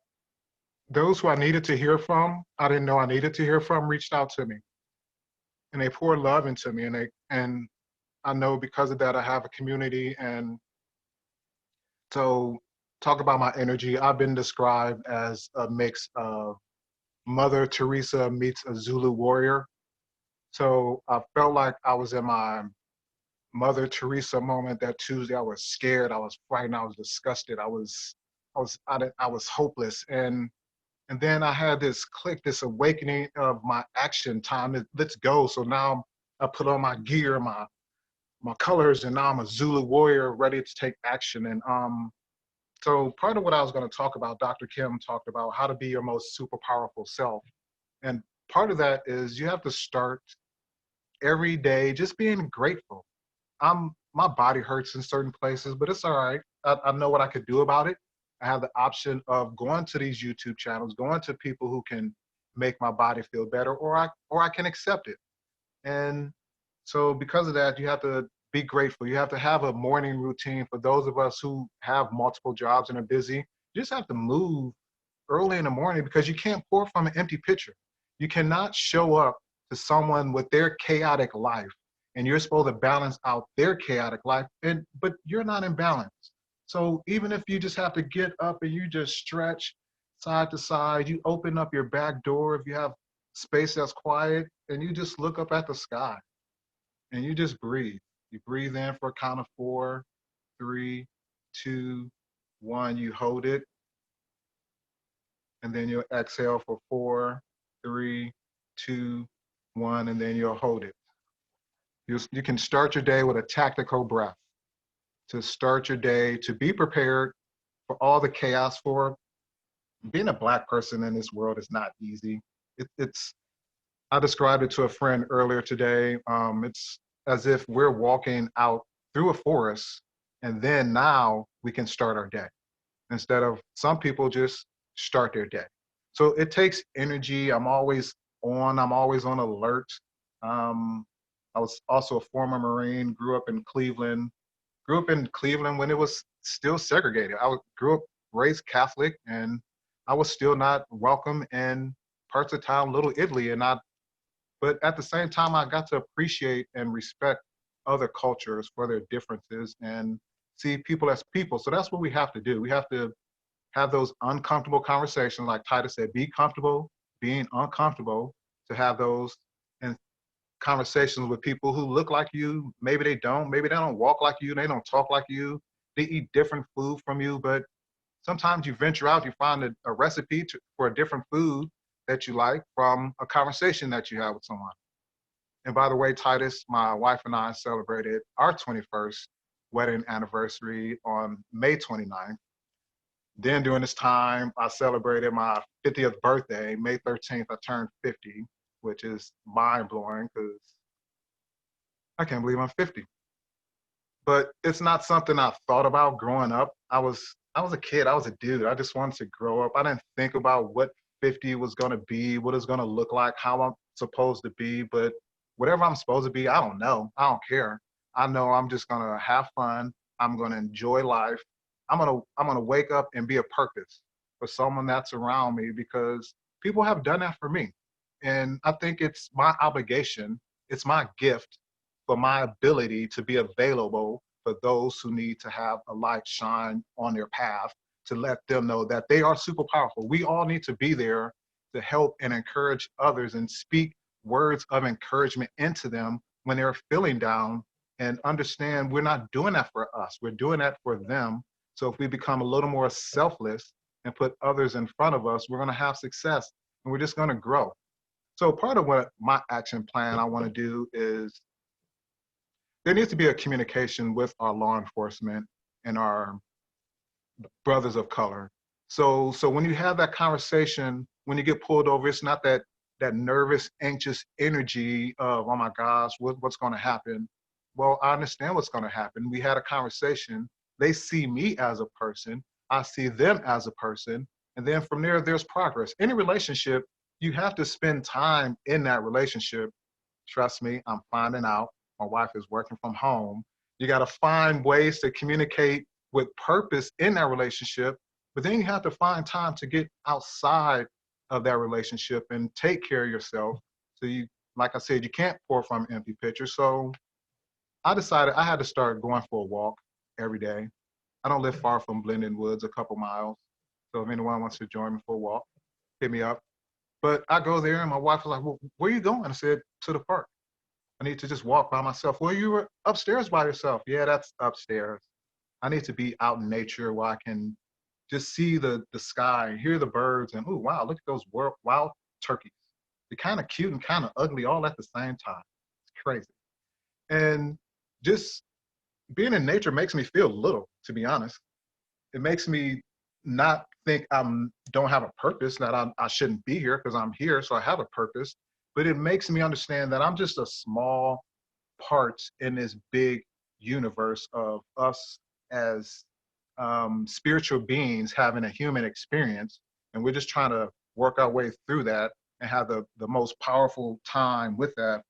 Those who I needed to hear from, I didn't know I needed to hear from, reached out to me. And they poured love into me. And I know because of that, I have a community. And so talk about my energy. I've been described as a mix of Mother Teresa meets a Zulu warrior. So I felt like I was in my Mother Teresa moment that Tuesday. I was scared, I was frightened, I was disgusted, I was hopeless. And then I had this click, this awakening of my action time. Let's go. So now I put on my gear, my colors, and now I'm a Zulu warrior ready to take action. And so part of what I was going to talk about, Dr. Kim talked about how to be your most super powerful self. And part of that is you have to start every day just being grateful. My body hurts in certain places, but it's all right. I know what I could do about it. I have the option of going to these YouTube channels, going to people who can make my body feel better, or I can accept it. And so because of that, you have to be grateful. You have to have a morning routine. For those of us who have multiple jobs and are busy, you just have to move early in the morning, because you can't pour from an empty pitcher. You cannot show up to someone with their chaotic life, and you're supposed to balance out their chaotic life, but you're not in balance. So even if you just have to get up and you just stretch side to side, you open up your back door if you have space that's quiet, and you just look up at the sky and you just breathe. You breathe in for a count of 4, 3, 2, 1. You hold it, and then you'll exhale for 4, 3, 2, 1, and then you'll hold it. You can start your day with a tactical breath. to start your day, to be prepared for all the chaos. For being a Black person in this world is not easy. It's I described it to a friend earlier today. It's as if we're walking out through a forest, and then now we can start our day, instead of some people just start their day. So it takes energy. I'm always on alert. I was also a former Marine, grew up in Cleveland when it was still segregated. Grew up raised Catholic, and I was still not welcome in parts of town, Little Italy, but at the same time, I got to appreciate and respect other cultures for their differences and see people as people. So that's what we have to do. We have to have those uncomfortable conversations, like Titus said, be comfortable being uncomfortable, to have those and conversations with people who look like you. Maybe they don't walk like you, they don't talk like you, they eat different food from you, but sometimes you venture out, you find a recipe for a different food that you like from a conversation that you have with someone. And by the way, Titus, my wife and I celebrated our 21st wedding anniversary on May 29th. Then during this time, I celebrated my 50th birthday. May 13th, I turned 50, which is mind blowing because I can't believe I'm 50. But it's not something I thought about growing up. I was a kid, I was a dude. I just wanted to grow up. I didn't think about what 50 was gonna be, what it's gonna look like, how I'm supposed to be. But whatever I'm supposed to be, I don't know. I don't care. I know I'm just gonna have fun. I'm gonna enjoy life. I'm gonna wake up and be a purpose for someone that's around me, because people have done that for me. And I think it's my obligation, it's my gift, for my ability to be available for those who need to have a light shine on their path, to let them know that they are super powerful. We all need to be there to help and encourage others and speak words of encouragement into them when they're feeling down, and understand we're not doing that for us, we're doing that for them. So if we become a little more selfless and put others in front of us, we're gonna have success, and we're just gonna grow. So part of what my action plan I wanna do is, there needs to be a communication with our law enforcement and our brothers of color. So when you have that conversation, when you get pulled over, it's not that nervous, anxious energy of, oh my gosh, what's going to happen? Well, I understand what's going to happen. We had a conversation. They see me as a person. I see them as a person. And then from there, there's progress. Any relationship, you have to spend time in that relationship. Trust me, I'm finding out. My wife is working from home. You got to find ways to communicate with purpose in that relationship, but then you have to find time to get outside of that relationship and take care of yourself. So you, like I said, you can't pour from an empty pitcher. So I decided I had to start going for a walk every day. I don't live far from Blendon Woods, a couple miles. So if anyone wants to join me for a walk, hit me up. But I go there and my wife was like, well, where are you going? I said, to the park. I need to just walk by myself. Well, you were upstairs by yourself. Yeah, that's upstairs. I need to be out in nature where I can just see the sky, hear the birds, and oh, wow, look at those wild turkeys. They're kind of cute and kind of ugly all at the same time. It's crazy. And just being in nature makes me feel little, to be honest. It makes me not think don't have a purpose, that I shouldn't be here, because I'm here, so I have a purpose. But it makes me understand that I'm just a small part in this big universe of us as spiritual beings having a human experience. And we're just trying to work our way through that and have the most powerful time with that.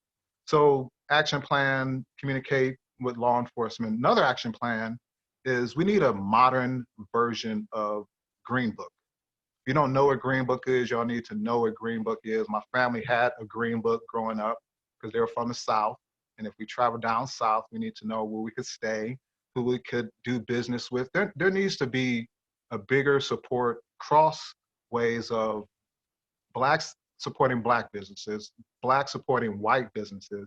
So action plan, communicate with law enforcement. Another action plan is we need a modern version of Green Book. If you don't know what Green Book is, y'all need to know what Green Book is. My family had a Green Book growing up because they were from the South. And if we travel down South, we need to know where we could stay, who we could do business with. There needs to be a bigger support, cross ways of Blacks supporting Black businesses, Black supporting white businesses,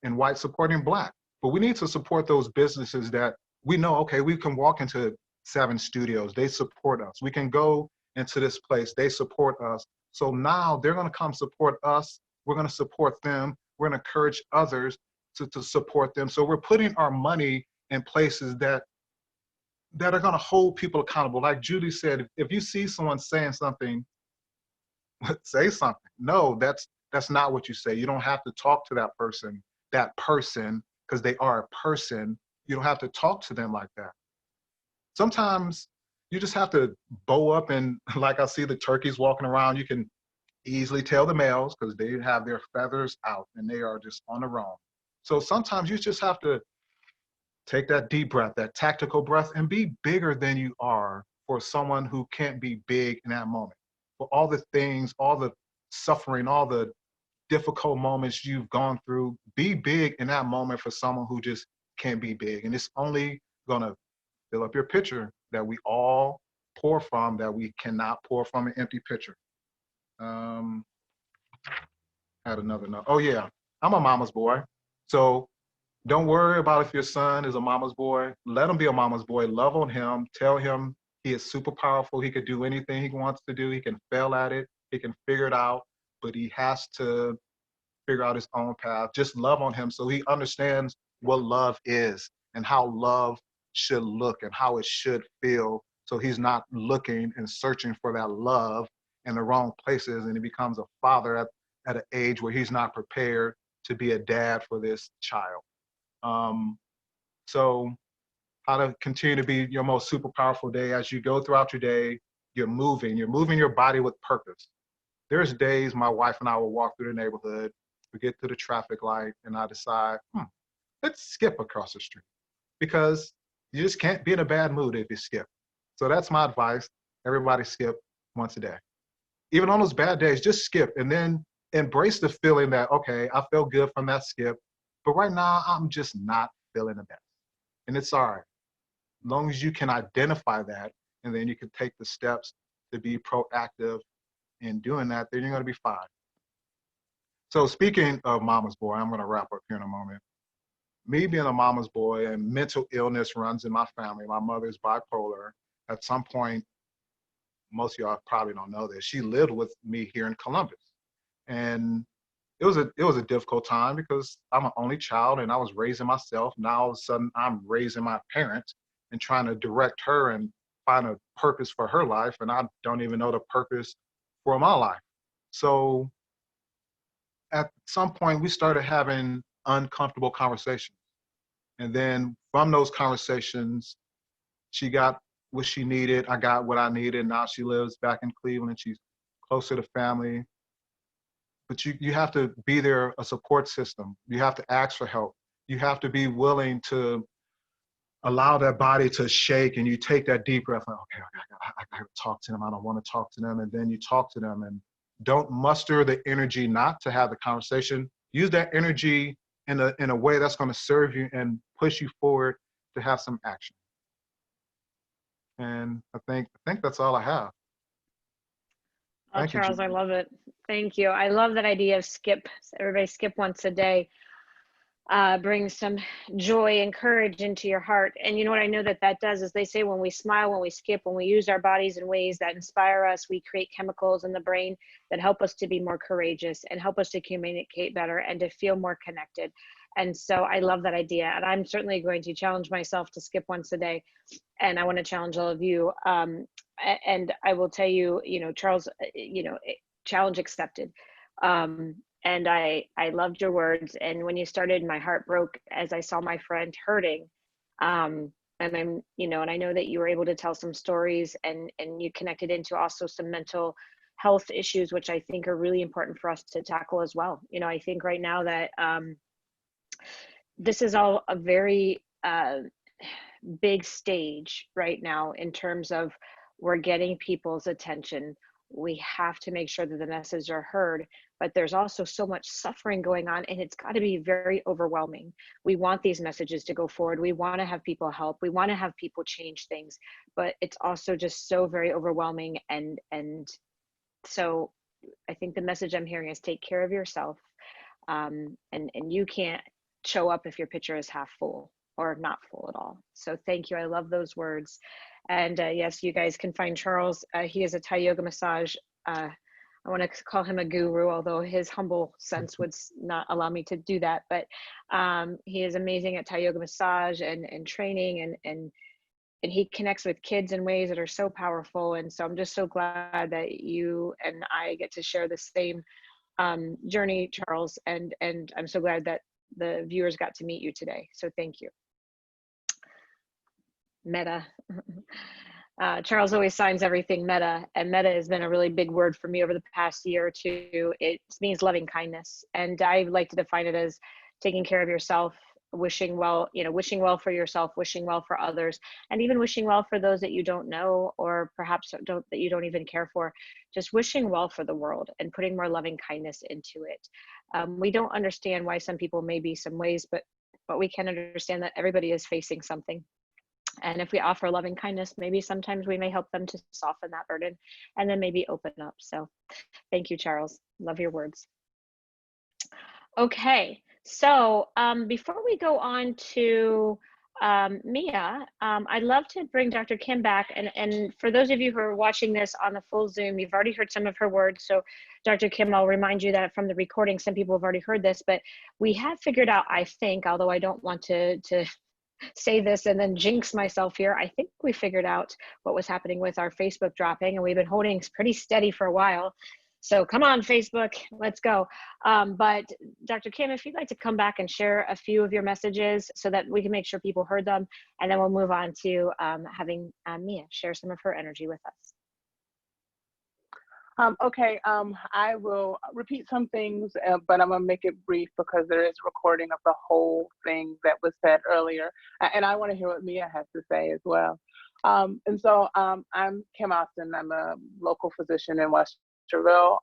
and white supporting Black. But we need to support those businesses that we know, okay, we can walk into 7 studios, they support us. We can go into this place, they support us. So now they're gonna come support us, we're gonna support them, we're gonna encourage others to support them. So we're putting our money in places that that are going to hold people accountable. Like Judy said, if you see someone saying something, say something. No, that's not what you say. You don't have to talk to that person, because they are a person. You don't have to talk to them like that. Sometimes you just have to bow up, and like I see the turkeys walking around, you can easily tell the males because they have their feathers out and they are just on their own. So sometimes you just have to take that deep breath, that tactical breath, and be bigger than you are for someone who can't be big in that moment. For all the things, all the suffering, all the difficult moments you've gone through, be big in that moment for someone who just can't be big. And it's only gonna fill up your pitcher that we all pour from, that we cannot pour from an empty pitcher. Had another note. Oh yeah, I'm a mama's boy. So don't worry about if your son is a mama's boy. Let him be a mama's boy. Love on him. Tell him he is super powerful. He could do anything he wants to do. He can fail at it. He can figure it out, but he has to figure out his own path. Just love on him so he understands what love is and how love should look and how it should feel. So he's not looking and searching for that love in the wrong places, and he becomes a father at an age where he's not prepared to be a dad for this child. So how to continue to be your most super powerful day. As you go throughout your day, you're moving your body with purpose. There's days my wife and I will walk through the neighborhood, we get to the traffic light, and I decide, let's skip across the street, because you just can't be in a bad mood if you skip. So that's my advice. Everybody skip once a day. Even on those bad days, just skip, and then embrace the feeling that, okay, I felt good from that skip, but right now I'm just not feeling the best. And it's all right. As long as you can identify that, and then you can take the steps to be proactive in doing that, then you're going to be fine. So speaking of mama's boy, I'm going to wrap up here in a moment. Me being a mama's boy, and mental illness runs in my family. My mother's bipolar. At some point, most of y'all probably don't know this, she lived with me here in Columbus. And it was a difficult time because I'm an only child and I was raising myself. Now all of a sudden I'm raising my parents and trying to direct her and find a purpose for her life, and I don't even know the purpose for my life. So at some point we started having uncomfortable conversations. And then from those conversations, she got what she needed, I got what I needed. Now she lives back in Cleveland. She's closer to family. But you have to be there, a support system. You have to ask for help. You have to be willing to allow that body to shake, and you take that deep breath, like, okay, I gotta talk to them. I don't want to talk to them. And then you talk to them, and don't muster the energy not to have the conversation. Use that energy in a way that's going to serve you and push you forward to have some action. And I think that's all I have. Oh, Thank you, Charles, I Judy. love it. Thank you. I love that idea of skip. Everybody skip once a day. Brings some joy and courage into your heart. And you know what I know that does is, they say when we smile, when we skip, when we use our bodies in ways that inspire us, we create chemicals in the brain that help us to be more courageous and help us to communicate better and to feel more connected. And so I love that idea. And I'm certainly going to challenge myself to skip once a day. And I want to challenge all of you. And I will tell you, Charles, challenge accepted. And I loved your words. And when you started, my heart broke as I saw my friend hurting. And and I know that you were able to tell some stories, and you connected into also some mental health issues, which I think are really important for us to tackle as well. I think right now that this is all a very big stage right now in terms of we're getting people's attention. We have to make sure that the messages are heard, but there's also so much suffering going on, and it's got to be very overwhelming. We want these messages to go forward. We want to have people help. We want to have people change things, but it's also just so very overwhelming. And so I think the message I'm hearing is take care of yourself. And you can't show up if your pitcher is half full or not full at all. So thank you. I love those words. And yes, you guys can find Charles. He is a Thai yoga massage. I want to call him a guru, although his humble sense would not allow me to do that. But he is amazing at Thai yoga massage and training. And and he connects with kids in ways that are so powerful. And so I'm just so glad that you and I get to share the same journey, Charles, and I'm so glad that the viewers got to meet you today. So thank you. Meta. Charles always signs everything meta, and meta has been a really big word for me over the past year or two. It means loving kindness, and I like to define it as taking care of yourself, wishing well, wishing well for yourself, wishing well for others, and even wishing well for those that you don't know, or perhaps that you don't even care for. Just wishing well for the world and putting more loving kindness into it. We don't understand why some people may be some ways, but we can understand that everybody is facing something. And if we offer loving kindness, maybe sometimes we may help them to soften that burden and then maybe open up. So thank you, Charles. Love your words. Okay, so before we go on to Mea, I'd love to bring Dr. Kim back. And for those of you who are watching this on the full Zoom, you've already heard some of her words. So Dr. Kim, I'll remind you that from the recording, some people have already heard this, but we have figured out, I think, although I don't want to say this and then jinx myself here, I think we figured out what was happening with our Facebook dropping, and we've been holding pretty steady for a while. So come on, Facebook, let's go. But Dr. Kim, if you'd like to come back and share a few of your messages so that we can make sure people heard them, and then we'll move on to having Mea share some of her energy with us. Okay, I will repeat some things, but I'm gonna make it brief because there is a recording of the whole thing that was said earlier, and I want to hear what Mea has to say as well. And so I'm Kim Austin. I'm a local physician in Westerville,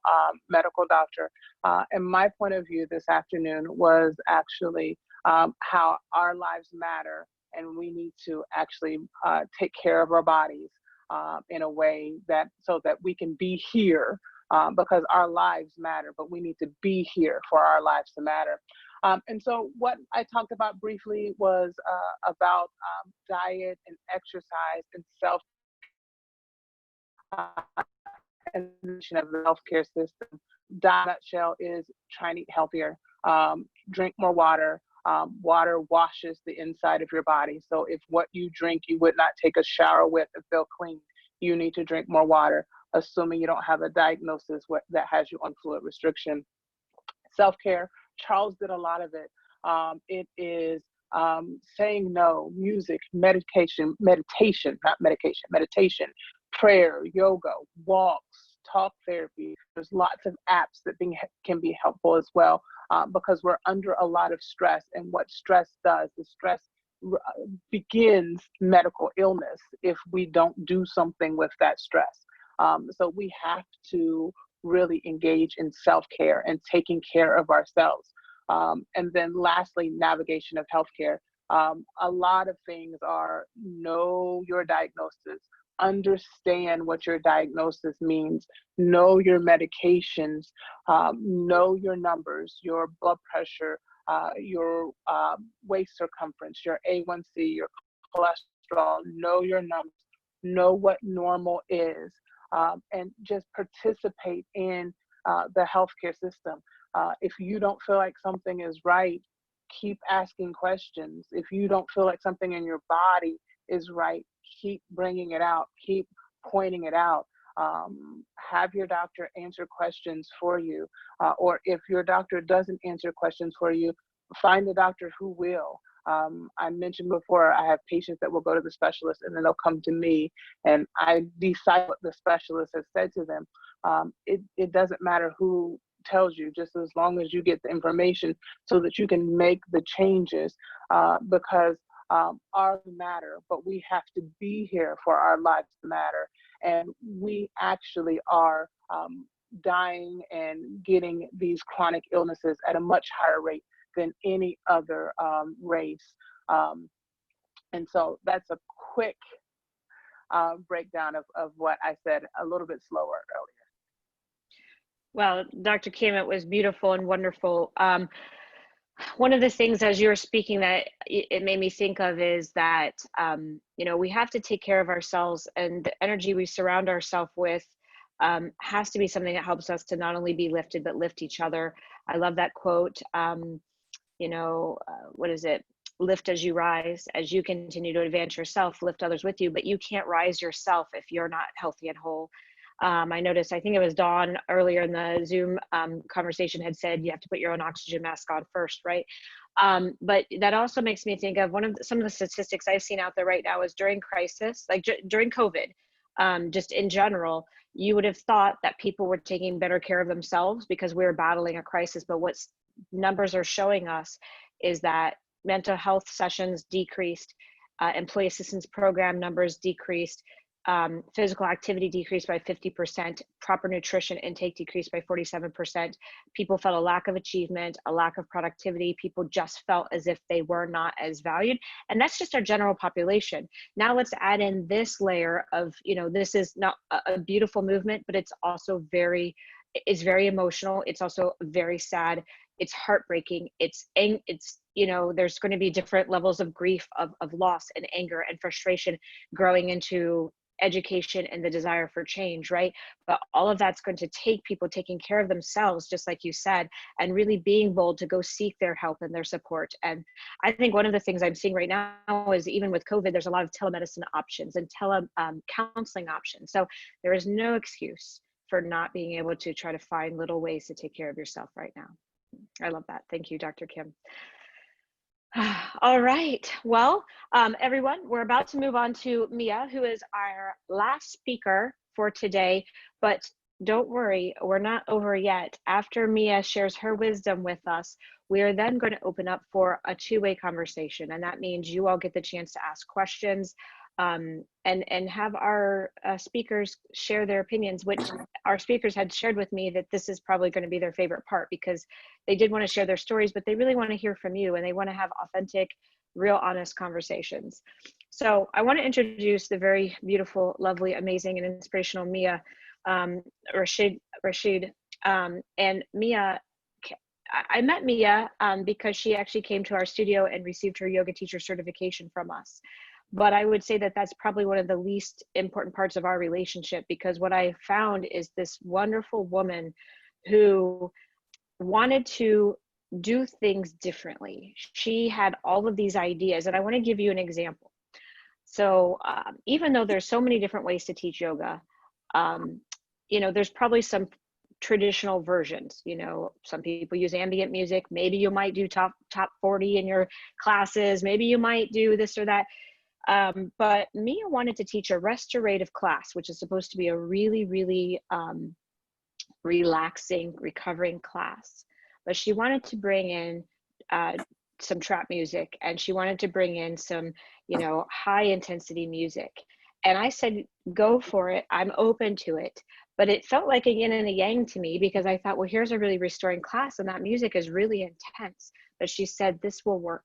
medical doctor, and my point of view this afternoon was actually how our lives matter, and we need to actually take care of our bodies. In a way so that we can be here because our lives matter, but we need to be here for our lives to matter. And so what I talked about briefly was about diet and exercise and self and of the healthcare system. Diet nutshell is trying to eat healthier, drink more water. Water washes the inside of your body. So if what you drink, you would not take a shower with and feel clean, you need to drink more water, assuming you don't have a diagnosis that has you on fluid restriction. Self-care, Charles did a lot of it. It is saying no, music, meditation, prayer, yoga, walks, talk therapy. There's lots of apps that can be helpful as well because we're under a lot of stress. And what stress does is stress begins medical illness if we don't do something with that stress. So we have to really engage in self-care and taking care of ourselves. And then lastly, navigation of healthcare. A lot of things are know your diagnosis, understand what your diagnosis means, know your medications, know your numbers, your blood pressure, your waist circumference, your A1C, your cholesterol, know your numbers, know what normal is, and just participate in the healthcare system. If you don't feel like something is right, keep asking questions. If you don't feel like something in your body is right, keep bringing it out, keep pointing it out. Have your doctor answer questions for you. Or if your doctor doesn't answer questions for you, find a doctor who will. I mentioned before, I have patients that will go to the specialist and then they'll come to me and I decide what the specialist has said to them. It doesn't matter who tells you, just as long as you get the information so that you can make the changes because ours matter, but we have to be here for our lives to matter. And we actually are dying and getting these chronic illnesses at a much higher rate than any other race. And so that's a quick breakdown of what I said a little bit slower earlier. Well, Dr. Kim, it was beautiful and wonderful. One of the things as you were speaking that it made me think of is that, we have to take care of ourselves, and the energy we surround ourselves with has to be something that helps us to not only be lifted, but lift each other. I love that quote. What is it? lift as you rise. As you continue to advance yourself, lift others with you, but you can't rise yourself if you're not healthy and whole. I noticed, I think it was Dawn earlier in the Zoom conversation had said you have to put your own oxygen mask on first, right? But that also makes me think of some of the statistics I've seen out there right now is during crisis, like during COVID, just in general, you would have thought that people were taking better care of themselves because we were battling a crisis. But what numbers are showing us is that mental health sessions decreased, employee assistance program numbers decreased, physical activity decreased by 50%, proper nutrition intake decreased by 47%. People felt a lack of achievement, a lack of productivity. People just felt as if they were not as valued. And that's just our general population. Now let's add in this layer of, this is not a beautiful movement, but it's also very emotional. It's also very sad. It's heartbreaking. It's there's going to be different levels of grief, of loss and anger and frustration growing into education and the desire for change, right? But all of that's going to take people taking care of themselves, just like you said, and really being bold to go seek their help and their support. And I think one of the things I'm seeing right now is even with COVID, there's a lot of telemedicine options and counseling options. So there is no excuse for not being able to try to find little ways to take care of yourself right now. I love that. Thank you, Dr. Kim. All right. Well, everyone, we're about to move on to Mea, who is our last speaker for today. But don't worry, we're not over yet. After Mea shares her wisdom with us, we are then going to open up for a two-way conversation. And that means you all get the chance to ask questions and have our speakers share their opinions, which our speakers had shared with me that this is probably going to be their favorite part because they did want to share their stories, but they really want to hear from you and they want to have authentic, real, honest conversations. So I want to introduce the very beautiful, lovely, amazing, and inspirational Mea Rashid. And Mea, I met Mea because she actually came to our studio and received her yoga teacher certification from us. But I would say that that's probably one of the least important parts of our relationship, because what I found is this wonderful woman who wanted to do things differently. She had all of these ideas, and I want to give you an example. So even though there's so many different ways to teach yoga, there's probably some traditional versions. Some people use ambient music. Maybe you might do top 40 in your classes. Maybe you might do this or that. But Mea wanted to teach a restorative class, which is supposed to be a really, really relaxing, recovering class. But she wanted to bring in some trap music, and she wanted to bring in some, high intensity music. And I said, go for it. I'm open to it. But it felt like a yin and a yang to me, because I thought, well, here's a really restoring class and that music is really intense. But she said, this will work.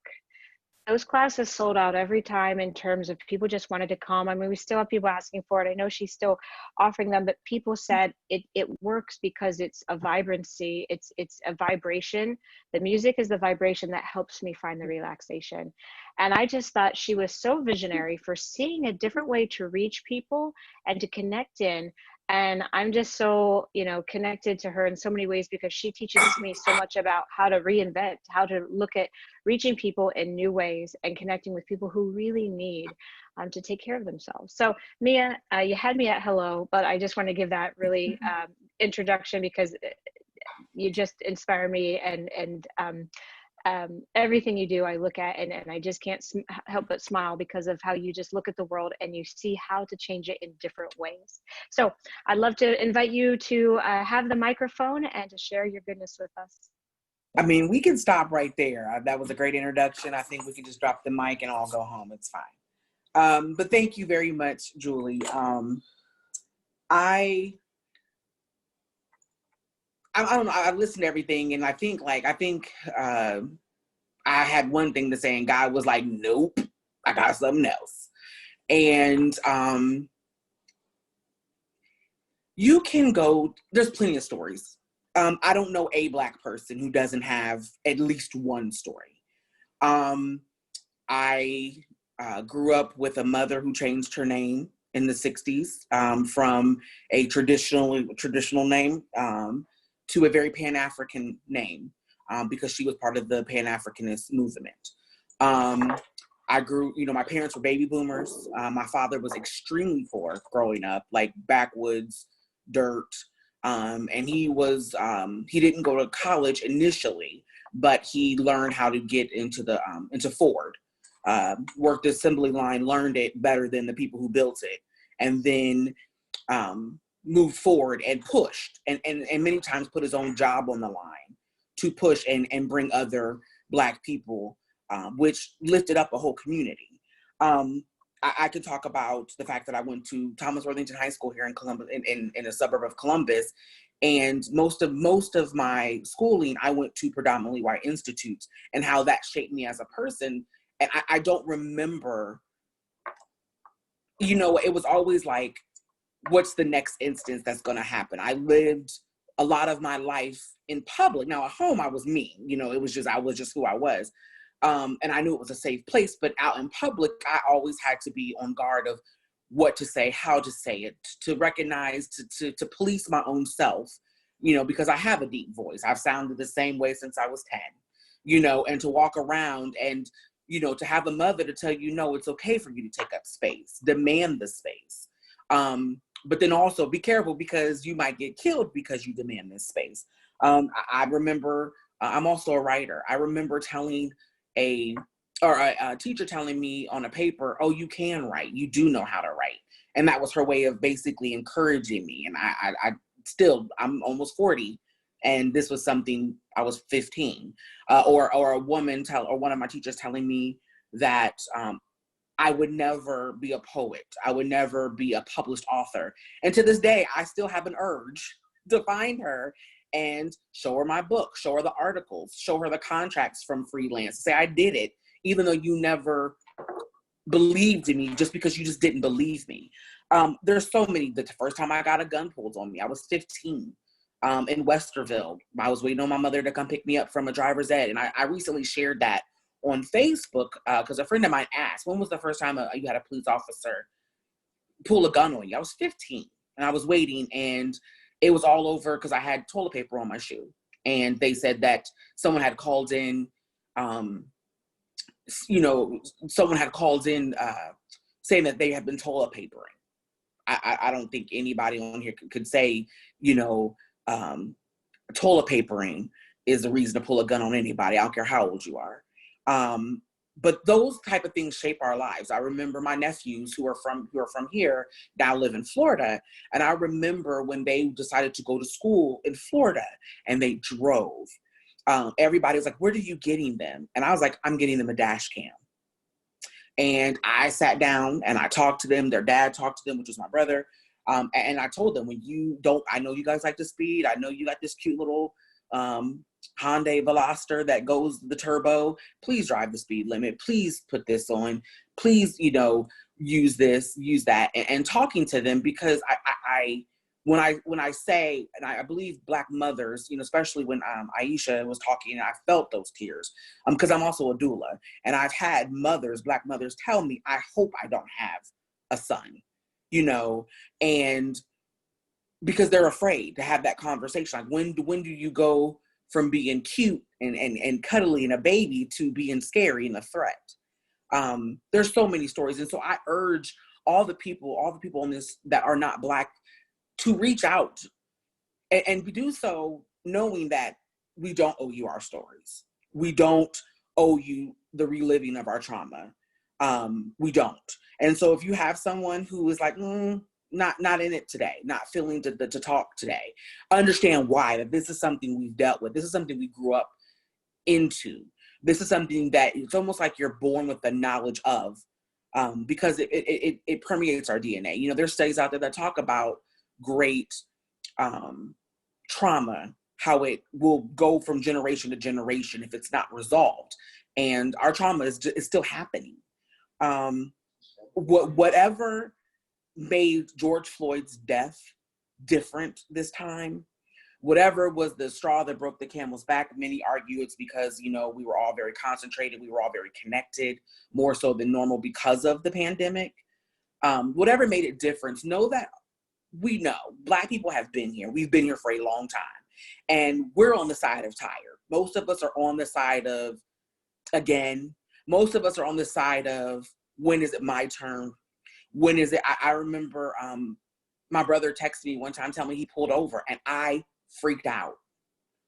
Those classes sold out every time in terms of people just wanted to come. I mean, we still have people asking for it. I know she's still offering them, but people said it works because it's a vibrancy. It's a vibration. The music is the vibration that helps me find the relaxation. And I just thought she was so visionary for seeing a different way to reach people and to connect in. And I'm just so, connected to her in so many ways, because she teaches me so much about how to reinvent, how to look at reaching people in new ways and connecting with people who really need to take care of themselves. So Mea, you had me at hello, but I just want to give that really introduction, because you just inspire me, and everything you do, I look at and I just can't help but smile because of how you just look at the world and you see how to change it in different ways. So I'd love to invite you to have the microphone and to share your goodness with us. I mean, we can stop right there. That was a great introduction. I think we can just drop the mic and all go home. It's fine. But thank you very much, Julie. I don't know. I listened to everything, and I think I had one thing to say, and God was like, "Nope, I got something else." And you can go. There's plenty of stories. I don't know a Black person who doesn't have at least one story. I grew up with a mother who changed her name in the 60s from a traditional name to a very Pan-African name because she was part of the Pan-Africanist movement. I grew, my parents were baby boomers. My father was extremely poor growing up, like backwoods, dirt. And he didn't go to college initially, but he learned how to get into Ford, worked the assembly line, learned it better than the people who built it. And then, moved forward and pushed and many times put his own job on the line to push and bring other Black people, which lifted up a whole community. I could talk about the fact that I went to Thomas Worthington High School here in Columbus, in a suburb of Columbus, and most of my schooling I went to predominantly white institutes, and how that shaped me as a person. And I don't remember, it was always like, what's the next instance that's going to happen? I lived a lot of my life in public. Now at home, I was me, I was just who I was. And I knew it was a safe place, but out in public, I always had to be on guard of what to say, how to say it, to recognize, to police my own self, because I have a deep voice. I've sounded the same way since I was 10, and to walk around and, to have a mother to tell you, no, it's okay for you to take up space, demand the space. But then also be careful because you might get killed because you demand this space. I remember, I'm also a writer. I remember telling a teacher telling me on a paper, oh, you can write, you do know how to write. And that was her way of basically encouraging me. And I'm almost 40. And this was something I was 15, or a woman or one of my teachers telling me that, I would never be a poet. I would never be a published author. And to this day, I still have an urge to find her and show her my book, show her the articles, show her the contracts from freelance, say I did it, even though you never believed in me just because you just didn't believe me. There's so many. The first time I got a gun pulled on me, I was 15 in Westerville. I was waiting on my mother to come pick me up from a driver's ed. And I recently shared that on Facebook, because a friend of mine asked, when was the first time you had a police officer pull a gun on you? I was 15 and I was waiting, and it was all over because I had toilet paper on my shoe. And they said that someone had called in, saying that they had been toilet papering. I don't think anybody on here could say, toilet papering is the reason to pull a gun on anybody. I don't care how old you are. But those type of things shape our lives. I remember my nephews who are from here now live in Florida. And I remember when they decided to go to school in Florida and they drove, everybody was like, where are you getting them? And I was like, I'm getting them a dash cam. And I sat down and I talked to them. Their dad talked to them, which was my brother. And I told them, I know you guys like to speed. I know you got this cute little, Hyundai Veloster that goes the turbo. Please drive the speed limit. Please put this on. Please, use this, use that, and talking to them, because when I say, and I believe Black mothers, especially when Aisha was talking, and I felt those tears, because I'm also a doula, and I've had Black mothers tell me, I hope I don't have a son, and because they're afraid to have that conversation. Like, when do you go from being cute and cuddly and a baby to being scary and a threat? There's so many stories. And so I urge all the people on this that are not Black to reach out and do so knowing that we don't owe you our stories. We don't owe you the reliving of our trauma. We don't. And so if you have someone who is like, not in it today, not feeling to talk today, understand why, that this is something we've dealt with. This is something we grew up into. This is something that it's almost like you're born with the knowledge of, because it permeates our DNA. There's studies out there that talk about great trauma, how it will go from generation to generation if it's not resolved. And our trauma is still happening. Whatever made George Floyd's death different this time, whatever was the straw that broke the camel's back, many argue it's because, we were all very concentrated, we were all very connected, more so than normal because of the pandemic. Whatever made it different, know that we know Black people have been here. We've been here for a long time, and we're on the side of tired. Most of us are on the side of, again, Most of us are on the side of, when is it my turn? When is it? I remember my brother texted me one time telling me he pulled over, and I freaked out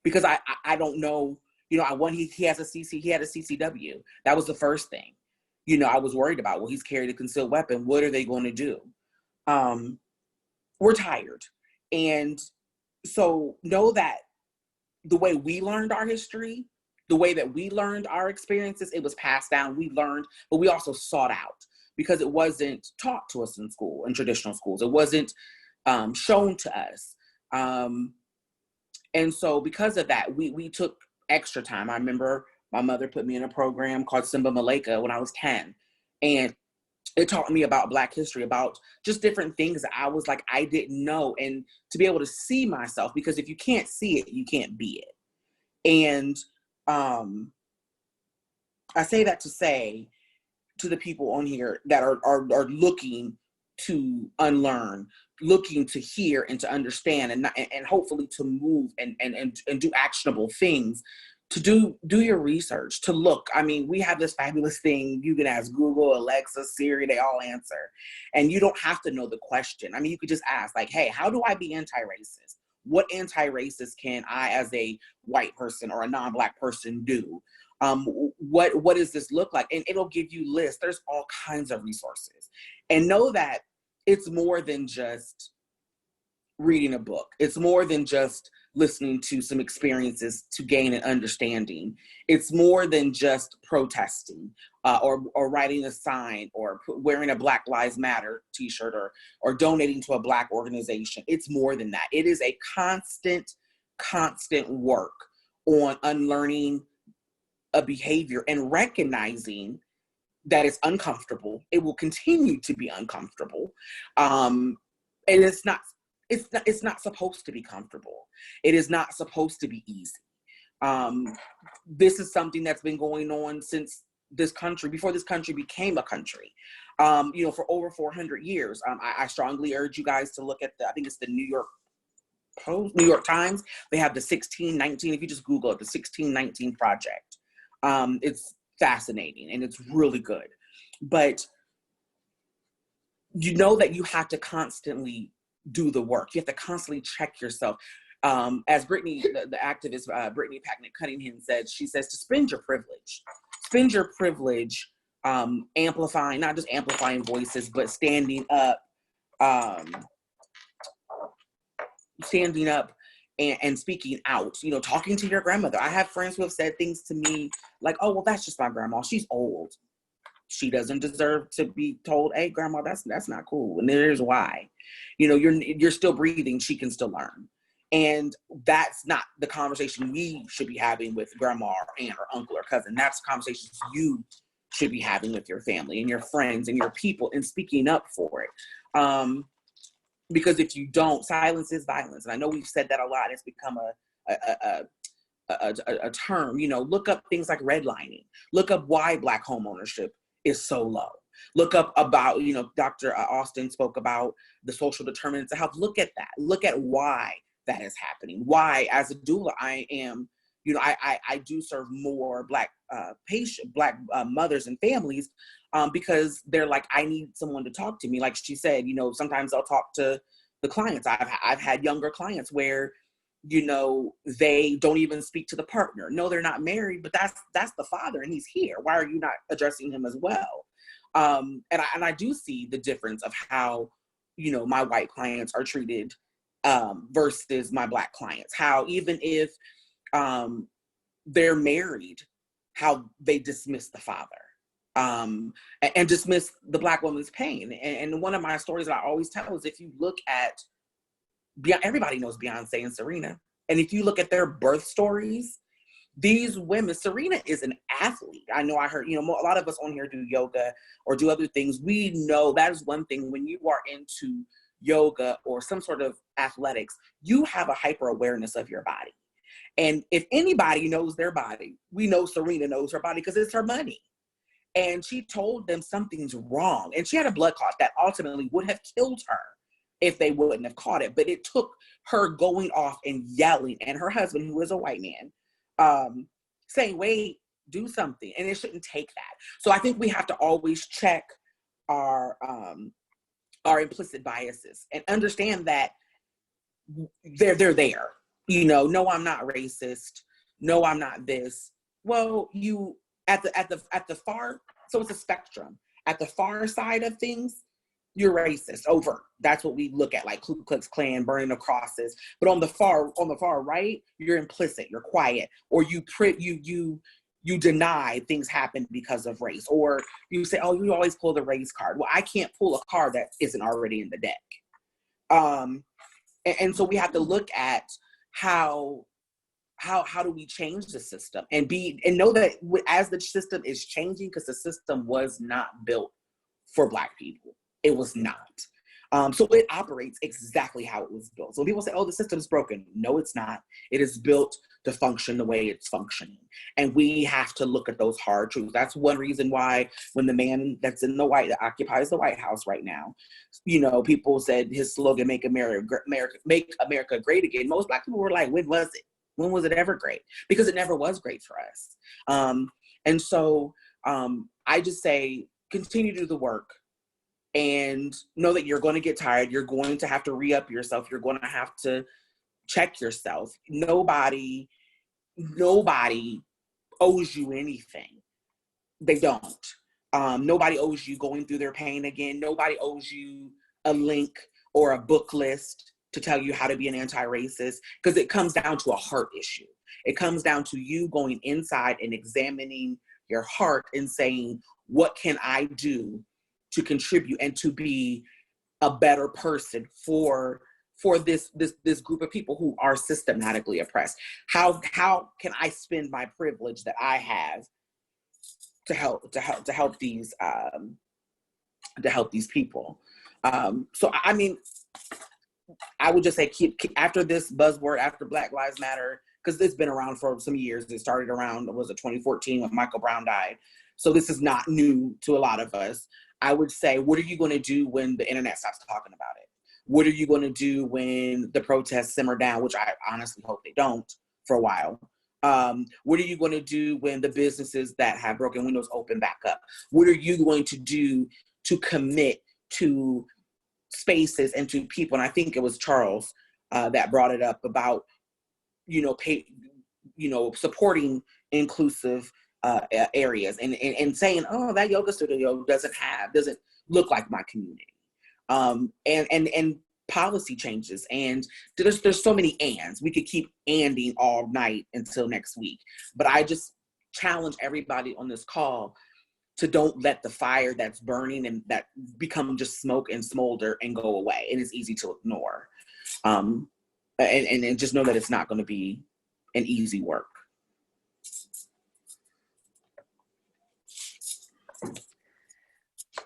because I don't know, you know, he had a CCW. That was the first thing, you know, I was worried about. Well, he's carried a concealed weapon. What are they going to do? We're tired. And so know that the way we learned our history, the way that we learned our experiences, it was passed down. We learned, but we also sought out, because it wasn't taught to us in school, in traditional schools. It wasn't shown to us. And so because of that, we took extra time. I remember my mother put me in a program called Simba Maleka when I was 10. And it taught me about Black history, about just different things that I was like, I didn't know. And to be able to see myself, because if you can't see it, you can't be it. And I say that to say to the people on here that are looking to unlearn, looking to hear and to understand, and hopefully to move and do actionable things, to do your research, to look. I mean, we have this fabulous thing. You can ask Google, Alexa, Siri, they all answer. And you don't have to know the question. I mean, you could just ask, like, hey, how do I be anti-racist? What anti-racist can I, as a white person or a non-Black person, do? What does this look like? And it'll give you lists. There's all kinds of resources. And know that it's more than just reading a book. It's more than just listening to some experiences to gain an understanding. It's more than just protesting or writing a sign or wearing a Black Lives Matter t-shirt or donating to a Black organization. It's more than that. It is a constant work on unlearning a behavior and recognizing that it's uncomfortable. It will continue to be uncomfortable. And it's not supposed to be comfortable. It is not supposed to be easy. This is something that's been going on since this country, before this country became a country, you know, for over 400 years. I strongly urge you guys to look at I think it's the New York Times. They have the 1619, if you just Google it, the 1619 Project. It's fascinating and it's really good. But you know that you have to constantly do the work. You have to constantly check yourself. As Brittany, the activist, Brittany Packnett Cunningham said, she says to spend your privilege. Spend your privilege amplifying, not just amplifying voices, but standing up and speaking out, you know, talking to your grandmother. I have friends who have said things to me like, oh, well, that's just my grandma. She's old. She doesn't deserve to be told, hey, grandma, that's not cool. And there's why. You know, you're still breathing. She can still learn. And that's not the conversation we should be having with grandma or aunt or uncle or cousin. That's conversations you should be having with your family and your friends and your people and speaking up for it. Because if you don't, silence is violence. And I know we've said that a lot. It's become a term. You know, look up things like redlining. Look up why Black home ownership is so low. Look up about, you know, Dr. Austin spoke about the social determinants of health. Look at that. Look at why that is happening. Why, as a doula, I am, you know, I do serve more Black mothers and families because they're like, I need someone to talk to me. Like she said, you know, sometimes I'll talk to the clients. I've had younger clients where, you know, they don't even speak to the partner. No, they're not married, but that's the father and he's here. Why are you not addressing him as well? And I do see the difference of how, you know, my white clients are treated versus my Black clients. How even if they're married, how they dismiss the father and dismiss the Black woman's pain. And one of my stories that I always tell is, if you look at, everybody knows Beyonce and Serena. And if you look at their birth stories, these women, Serena is an athlete. I know I heard, you know, a lot of us on here do yoga or do other things. We know that is one thing. When you are into yoga or some sort of athletics, you have a hyper awareness of your body. And if anybody knows their body, we know Serena knows her body because it's her money. And she told them something's wrong. And she had a blood clot that ultimately would have killed her if they wouldn't have caught it. But it took her going off and yelling, and her husband, who is a white man, saying, wait, do something. And it shouldn't take that. So I think we have to always check our implicit biases and understand that they're there. You know, no, I'm not racist. No, I'm not this. Well, you at the far, so it's a spectrum. At the far side of things, you're racist, overt. That's what we look at, like Ku Klux Klan, burning the crosses. But on the far right, you're implicit, you're quiet, or you deny things happen because of race, or you say, oh, you always pull the race card. Well, I can't pull a card that isn't already in the deck. And so we have to look at how do we change the system and know that as the system is changing, because the system was not built for Black people. It was not. So it operates exactly how it was built. So people say, oh, the system's broken. No, it's not. It is built to function the way it's functioning. And we have to look at those hard truths. That's one reason why when the man that occupies the White House right now, you know, people said his slogan, make America great again. Most Black people were like, when was it? When was it ever great? Because it never was great for us. And so I just say, continue to do the work. And know that you're going to get tired. You're going to have to re-up yourself. You're going to have to check yourself. Nobody owes you anything. They don't. Nobody owes you going through their pain again. Nobody owes you a link or a book list to tell you how to be an anti-racist, because it comes down to a heart issue. It comes down to you going inside and examining your heart and saying, what can I do to contribute and to be a better person for this group of people who are systematically oppressed? How can I spend my privilege that I have to help these people? So I mean, I would just say keep after this buzzword, after Black Lives Matter, because it's been around for some years. It started around, was it 2014 when Michael Brown died? So this is not new to a lot of us. I would say, what are you going to do when the internet stops talking about it? What are you going to do when the protests simmer down, which I honestly hope they don't for a while? What are you going to do when the businesses that have broken windows open back up? What are you going to do to commit to spaces and to people? And I think it was Charles that brought it up about, supporting inclusive areas and saying, oh, that yoga studio doesn't look like my community. And policy changes, and there's so many ands. We could keep anding all night until next week. But I just challenge everybody on this call to don't let the fire that's burning and that become just smoke and smolder and go away. And it's easy to ignore. And just know that it's not going to be an easy work.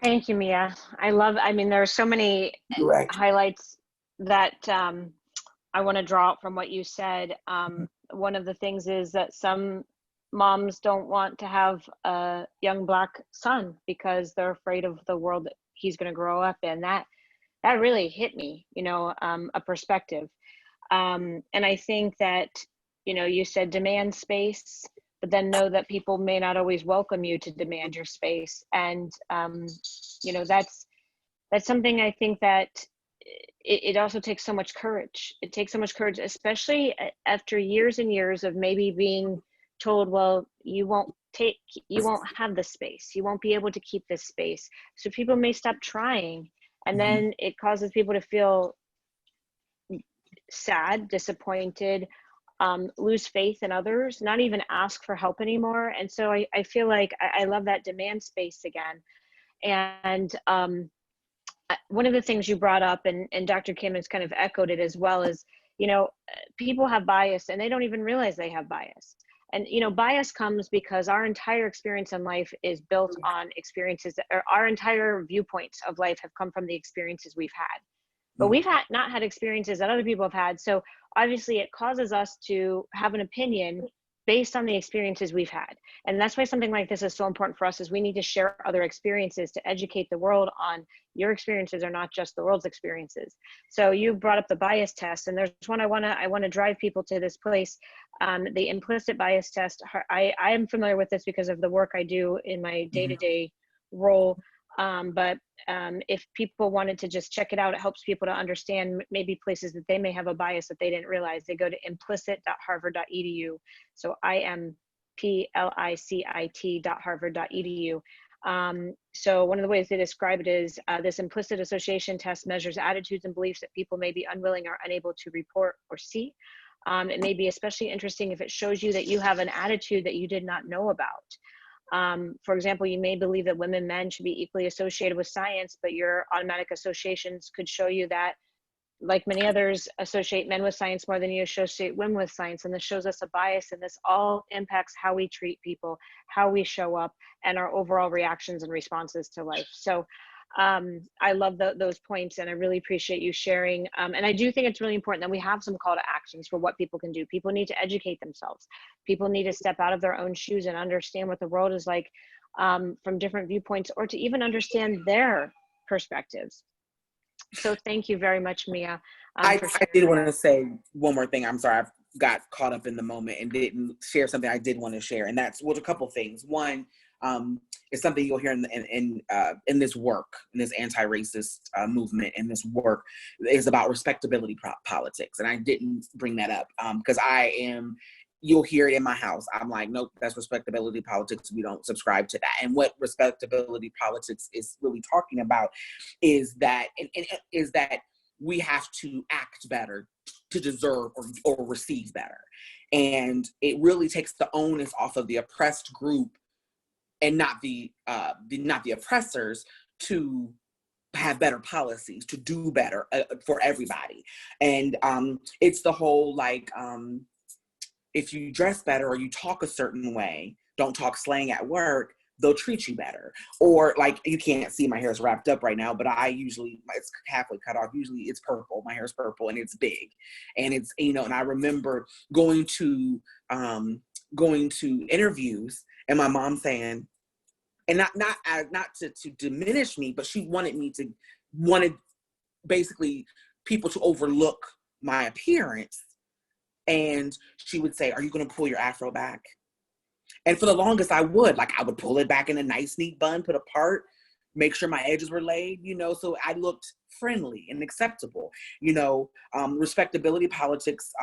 Thank you, Mea. I mean, there are so many highlights that I want to draw out from what you said. One of the things is that some moms don't want to have a young Black son because they're afraid of the world that he's going to grow up in. That really hit me, a perspective. And I think that, you said demand space, but then know that people may not always welcome you to demand your space. And, that's something I think that it also takes so much courage. It takes so much courage, especially after years and years of maybe being told, well, you won't have the space. You won't be able to keep this space. So people may stop trying. And then it causes people to feel sad, disappointed, lose faith in others, not even ask for help anymore. And so I feel like I love that demand space again. And one of the things you brought up, and Dr. Kim has kind of echoed it as well, is, people have bias and they don't even realize they have bias. And, bias comes because our entire experience in life is built on experiences, or our entire viewpoints of life have come from the experiences we've had. But we've not had experiences that other people have had. So obviously it causes us to have an opinion based on the experiences we've had. And that's why something like this is so important for us, is we need to share other experiences to educate the world on your experiences are not just the world's experiences. So you brought up the bias test, and there's one I want to drive people to this place. The implicit bias test, I am familiar with this because of the work I do in my day-to-day role. If people wanted to just check it out, it helps people to understand maybe places that they may have a bias that they didn't realize. They go to implicit.harvard.edu. So implicit.harvard.edu. So one of the ways they describe it is this implicit association test measures attitudes and beliefs that people may be unwilling or unable to report or see. It may be especially interesting if it shows you that you have an attitude that you did not know about. For example, you may believe that women and men should be equally associated with science, but your automatic associations could show you that, like many others, associate men with science more than you associate women with science. And this shows us a bias, and this all impacts how we treat people, how we show up, and our overall reactions and responses to life. So I love those points, and I really appreciate you sharing. And I do think it's really important that we have some call to actions for what people can do. People need to educate themselves. People need to step out of their own shoes and understand what the world is like from different viewpoints, or to even understand their perspectives. So thank you very much, Mea. I did want to say one more thing. I'm sorry, I got caught up in the moment and didn't share something I did want to share. And that's, well, a couple things. One, it's something you'll hear in this work, in this anti-racist movement, in this work, is about respectability politics. And I didn't bring that up because you'll hear it in my house. I'm like, nope, that's respectability politics. We don't subscribe to that. And what respectability politics is really talking about is that, is that we have to act better to deserve or receive better. And it really takes the onus off of the oppressed group and not the oppressors to have better policies, to do better for everybody. And it's the whole, like, if you dress better or you talk a certain way, don't talk slang at work, they'll treat you better. Or, like, you can't see my hair is wrapped up right now, but I usually, it's halfway cut off. Usually it's purple. My hair is purple and it's big. And it's, and I remember going to interviews and my mom saying, and not to diminish me, but she wanted basically people to overlook my appearance. And she would say, are you going to pull your afro back? And for the longest, I would pull it back in a nice, neat bun, put apart, make sure my edges were laid, so I looked friendly and acceptable. Respectability politics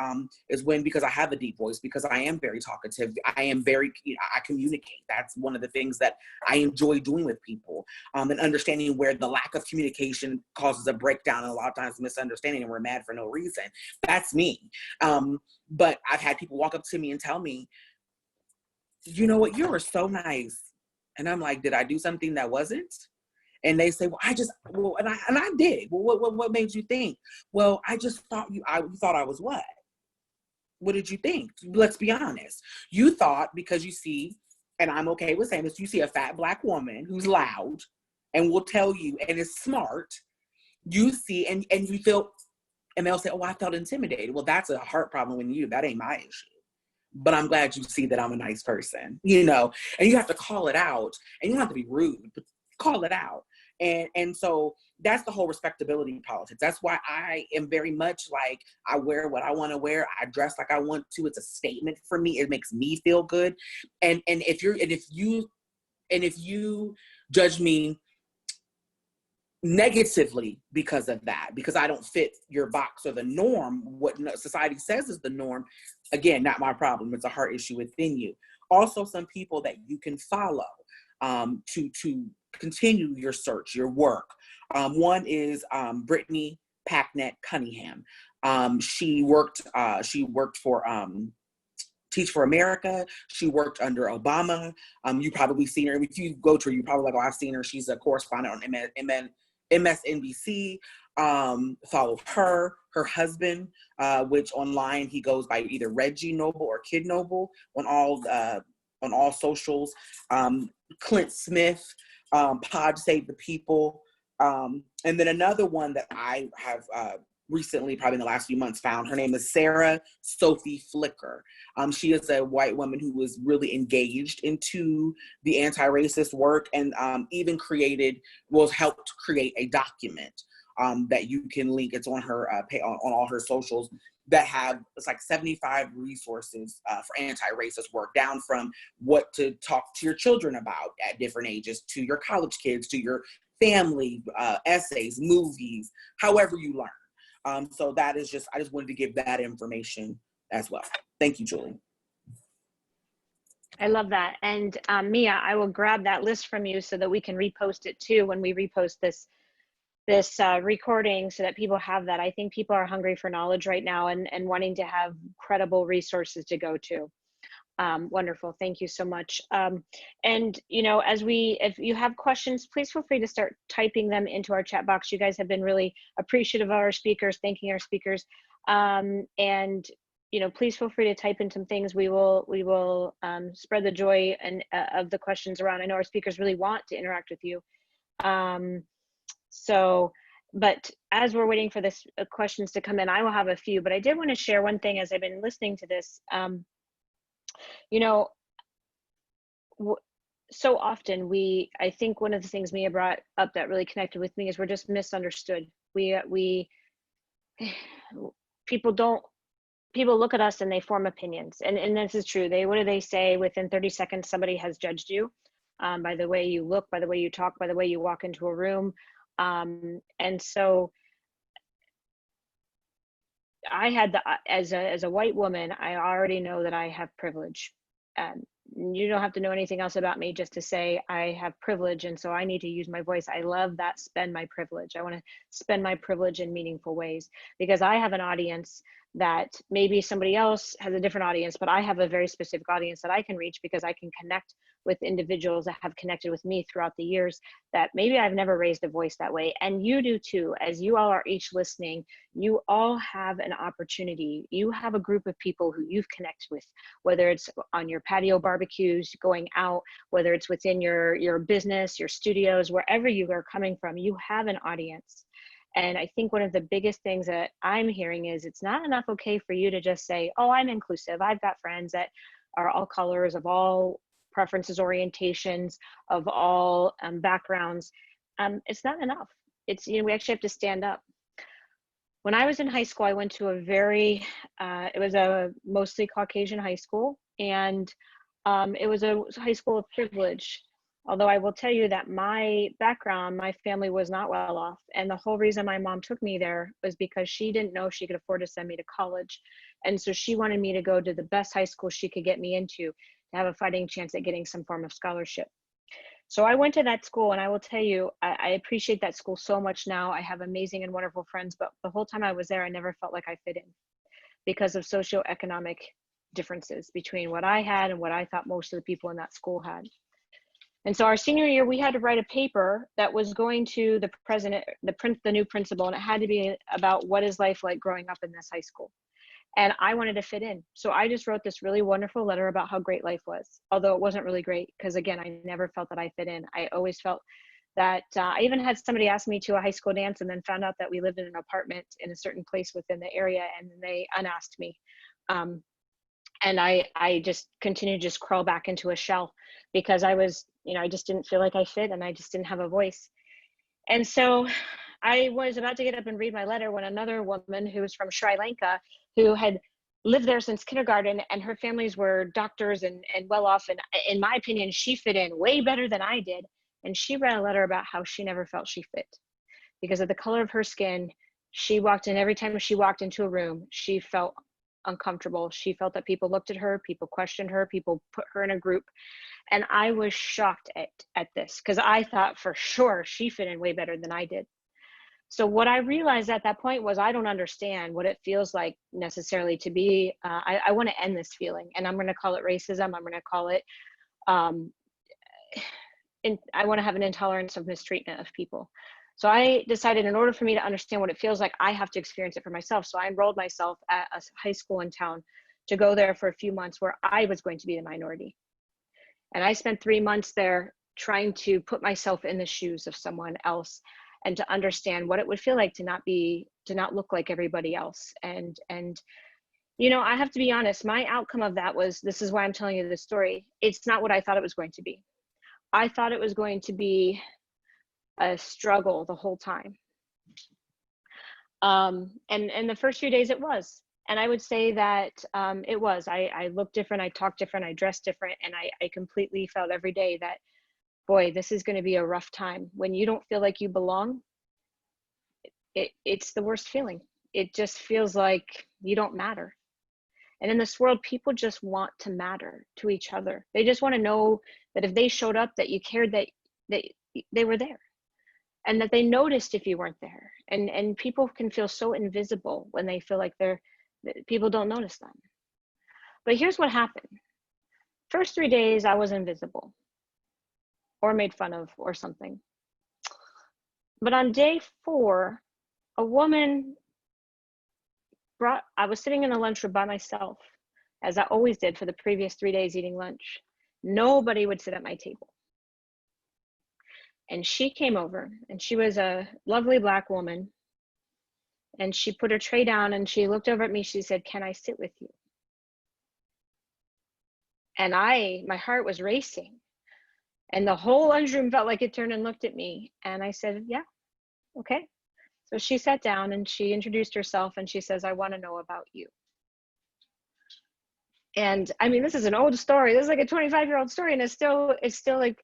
is when, because I have a deep voice, because I am very talkative, I am very, I communicate. That's one of the things that I enjoy doing with people, and understanding where the lack of communication causes a breakdown and a lot of times misunderstanding, and we're mad for no reason. That's me. But I've had people walk up to me and tell me, you know what, you were so nice. And I'm like, did I do something that wasn't? And they say, well, I did. Well, what made you think? Well, I just thought you thought I was what? What did you think? Let's be honest. You thought, because you see, and I'm okay with saying this, you see a fat Black woman who's loud and will tell you and is smart, you see, and you feel, and they'll say, oh, I felt intimidated. Well, that's a heart problem with you. That ain't my issue. But I'm glad you see that I'm a nice person, and you have to call it out, and you don't have to be rude, but call it out. And so that's the whole respectability politics. That's why I am very much like, I wear what I want to wear. I dress like I want to. It's a statement for me. It makes me feel good. And if you judge me negatively because of that, because I don't fit your box or the norm, what society says is the norm, again, not my problem. It's a heart issue within you. Also, some people that you can follow to continue your search, your work. One is Brittany Packnett Cunningham. She worked for Teach for America. She worked under Obama. You probably seen her. If you go to her, you probably like, oh, I've seen her. She's a correspondent on MSNBC. Follow her husband, which online he goes by either Reggie Noble or Kid Noble on all socials. Clint Smith, Pod Save the People. And then another one that I have recently, probably in the last few months, found. Her name is Sarah Sophie Flicker. She is a white woman who was really engaged into the anti-racist work, and even helped create a document that you can link. It's on her on all her socials, that have, it's like 75 resources for anti-racist work, down from what to talk to your children about at different ages, to your college kids, to your family, essays, movies, however you learn. So that is just, I just wanted to give that information as well. Thank you, Julie. I love that. And Mea, I will grab that list from you so that we can repost it too when we repost this recording, so that people have that. I think people are hungry for knowledge right now, and wanting to have credible resources to go to. Wonderful. Thank you so much. And, you know, if you have questions, please feel free to start typing them into our chat box. You guys have been really appreciative of our speakers, thanking our speakers. And, you know, please feel free to type in some things. We will spread the joy and of the questions around. I know our speakers really want to interact with you. But as we're waiting for this questions to come in, I will have a few, but I did want to share one thing as I've been listening to this. You know, so often I think one of the things Mea brought up that really connected with me is we're just misunderstood. People look at us and they form opinions, and this is true. What do they say? Within 30 seconds, somebody has judged you by the way you look, by the way you talk, by the way you walk into a room. And so I had as a white woman, I already know that I have privilege. You don't have to know anything else about me just to say I have privilege, and so I need to use my voice. I love that, spend my privilege. I want to spend my privilege in meaningful ways, because I have an audience that maybe somebody else has a different audience, but I have a very specific audience that I can reach, because I can connect with individuals that have connected with me throughout the years that maybe I've never raised a voice that way. And you do too. As you all are each listening, you all have an opportunity. You have a group of people who you've connected with, whether it's on your patio barbecues, going out, whether it's within your business, your studios, wherever you are coming from, you have an audience. And I think one of the biggest things that I'm hearing is it's not enough okay for you to just say, oh, I'm inclusive. I've got friends that are all colors, of all preferences, orientations, of all backgrounds. It's not enough. It's, you know, we actually have to stand up. When I was in high school, I went to it was a mostly Caucasian high school, and it was a high school of privilege. Although I will tell you that my background, my family was not well off. And the whole reason my mom took me there was because she didn't know she could afford to send me to college. And so she wanted me to go to the best high school she could get me into, to have a fighting chance at getting some form of scholarship. So I went to that school, and I will tell you, I appreciate that school so much now. I have amazing and wonderful friends, but the whole time I was there, I never felt like I fit in because of socioeconomic differences between what I had and what I thought most of the people in that school had. And so our senior year, we had to write a paper that was going to the president, the new principal, and it had to be about what is life like growing up in this high school. And I wanted to fit in. So I just wrote this really wonderful letter about how great life was, although it wasn't really great, because again, I never felt that I fit in. I always felt that I even had somebody ask me to a high school dance, and then found out that we lived in an apartment in a certain place within the area, and they unasked me. And I just continued to just crawl back into a shell, because I was, you know, I just didn't feel like I fit, and I just didn't have a voice. And so I was about to get up and read my letter when another woman who was from Sri Lanka, who had lived there since kindergarten, and her families were doctors and well off, and in my opinion, she fit in way better than I did. And she read a letter about how she never felt she fit because of the color of her skin. She walked in, every time she walked into a room, she felt uncomfortable. She felt that people looked at her, people questioned her, people put her in a group. And I was shocked at this, because I thought for sure she fit in way better than I did. So what I realized at that point was I don't understand what it feels like necessarily to be, I want to end this feeling, and I'm going to call it racism. I'm going to call it, I want to have an intolerance of mistreatment of people. So I decided, in order for me to understand what it feels like, I have to experience it for myself. So I enrolled myself at a high school in town to go there for a few months where I was going to be the minority. And I spent 3 months there trying to put myself in the shoes of someone else, and to understand what it would feel like to not look like everybody else. And you know, I have to be honest, my outcome of that was, this is why I'm telling you this story, it's not what I thought it was going to be. I thought it was going to be a struggle the whole time. And the first few days it was. And I would say that it was. I looked different, I talked different, I dressed different, and I completely felt every day that, boy, this is going to be a rough time. When you don't feel like you belong, it's the worst feeling. It just feels like you don't matter. And in this world, people just want to matter to each other. They just want to know that if they showed up, that you cared, that they were there, and that they noticed if you weren't there. And people can feel so invisible when they feel like people don't notice them. But here's what happened. First 3 days, I was invisible or made fun of or something. But on day 4, a woman I was sitting in the lunchroom by myself, as I always did for the previous 3 days eating lunch. Nobody would sit at my table. And she came over, and she was a lovely Black woman. And she put her tray down and she looked over at me. She said, "Can I sit with you?" And my heart was racing. And the whole lunchroom felt like it turned and looked at me. And I said, "Yeah, okay." So she sat down and she introduced herself and she says, "I want to know about you." And I mean, this is an old story. This is like a 25-year-old story. And it's still like,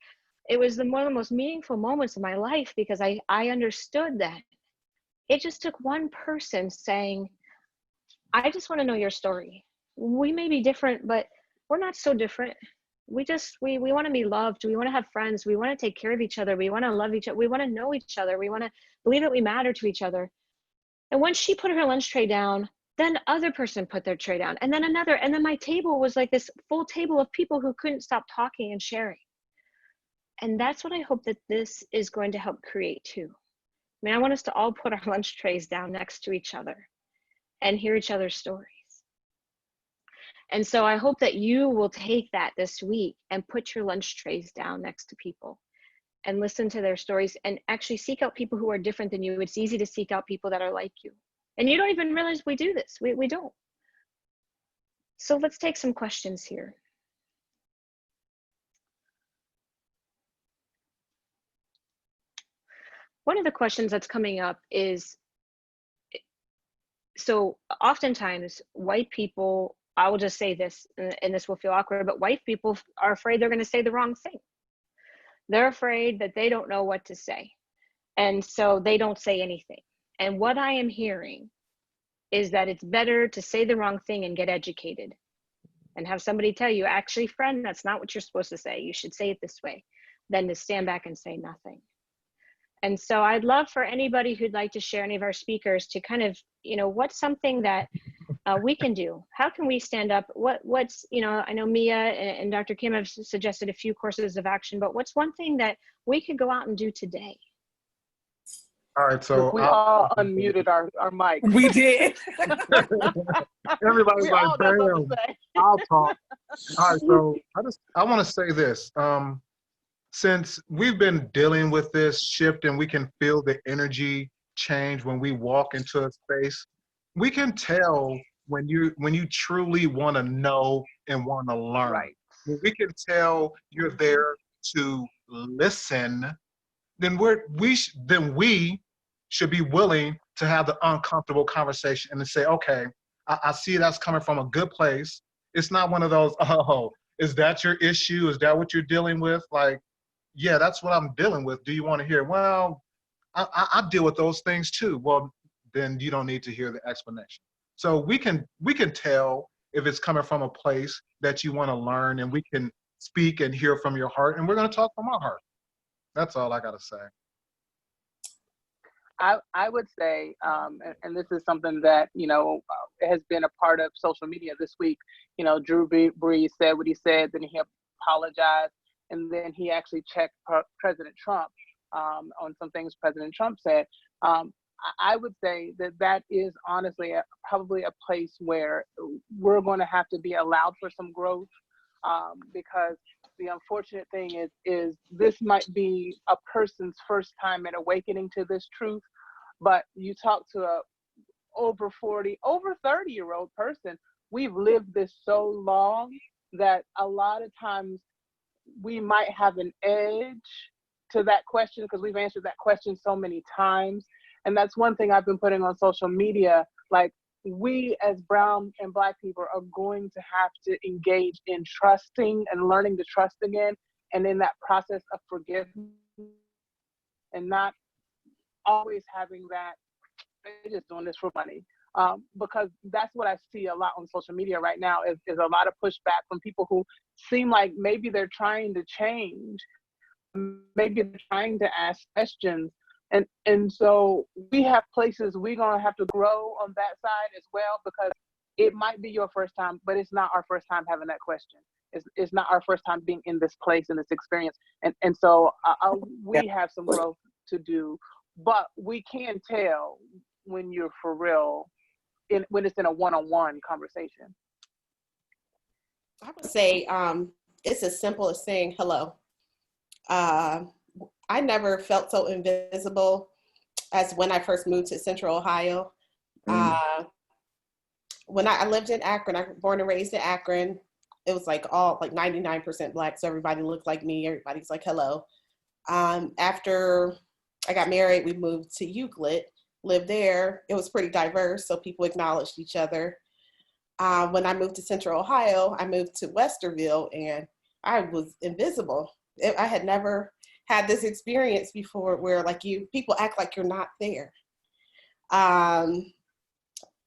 it was one of the most meaningful moments of my life, because I understood that it just took one person saying, "I just want to know your story. We may be different, but we're not so different. We want to be loved. We want to have friends. We want to take care of each other. We want to love each other. We want to know each other. We want to believe that we matter to each other." And once she put her lunch tray down, then other person put their tray down, and then another. And then my table was like this full table of people who couldn't stop talking and sharing. And that's what I hope that this is going to help create too. I mean, I want us to all put our lunch trays down next to each other and hear each other's stories. And so I hope that you will take that this week and put your lunch trays down next to people and listen to their stories, and actually seek out people who are different than you. It's easy to seek out people that are like you. And you don't even realize we do this. We don't. So let's take some questions here. One of the questions that's coming up is, so oftentimes white people, I will just say this, and this will feel awkward, but white people are afraid they're going to say the wrong thing. They're afraid that they don't know what to say. And so they don't say anything. And what I am hearing is that it's better to say the wrong thing and get educated and have somebody tell you, "Actually, friend, that's not what you're supposed to say. You should say it this way," than to stand back and say nothing. And so I'd love for anybody who'd like to share, any of our speakers, to kind of, what's something that we can do? How can we stand up? What's, I know Mia and Dr. Kim have suggested a few courses of action, but what's one thing that we could go out and do today? All right, so we all unmuted our mic. We did. Everybody's like, "Damn, I'll talk." All right, so I want to say this. Since we've been dealing with this shift and we can feel the energy change when we walk into a space, we can tell when you truly want to know and want to learn. Right. When we can tell you're there to listen, then we should be willing to have the uncomfortable conversation and to say, "Okay, I see that's coming from a good place." It's not one of those, "Oh, is that your issue? Is that what you're dealing with?" Like, "Yeah, that's what I'm dealing with. Do you want to hear?" "Well, I deal with those things too." "Well, then you don't need to hear the explanation." So we can tell if it's coming from a place that you want to learn, and we can speak and hear from your heart, and we're going to talk from our heart. That's all I got to say. I would say, and this is something that, has been a part of social media this week. Drew Brees said what he said, then he apologized, and then he actually checked President Trump on some things President Trump said. I would say that is honestly probably a place where we're going to have to be allowed for some growth, because the unfortunate thing is this might be a person's first time at awakening to this truth, but you talk to a over 30-year-old person, we've lived this so long that a lot of times we might have an edge to that question because we've answered that question so many times. And that's one thing I've been putting on social media, like, we as brown and Black people are going to have to engage in trusting and learning to trust again, and in that process of forgiveness, and not always having that, they're just doing this for money. Because that's what I see a lot on social media right now is a lot of pushback from people who seem like maybe they're trying to change, maybe they're trying to ask questions. And so we have places we're gonna have to grow on that side as well, because it might be your first time, but it's not our first time having that question. It's not our first time being in this place, in this experience. And so we have some growth to do, but we can tell when you're for real, when it's in a one-on-one conversation. I would say it's as simple as saying hello. I never felt so invisible as when I first moved to Central Ohio. When I lived in Akron, I was born and raised in Akron. It was like 99% Black, so everybody looked like me. Everybody's like, hello. After I got married, we moved to Euclid, lived there. It was pretty diverse, so people acknowledged each other. When I moved to Central Ohio, I moved to Westerville, and I was invisible. I had never had this experience before where people act like you're not there.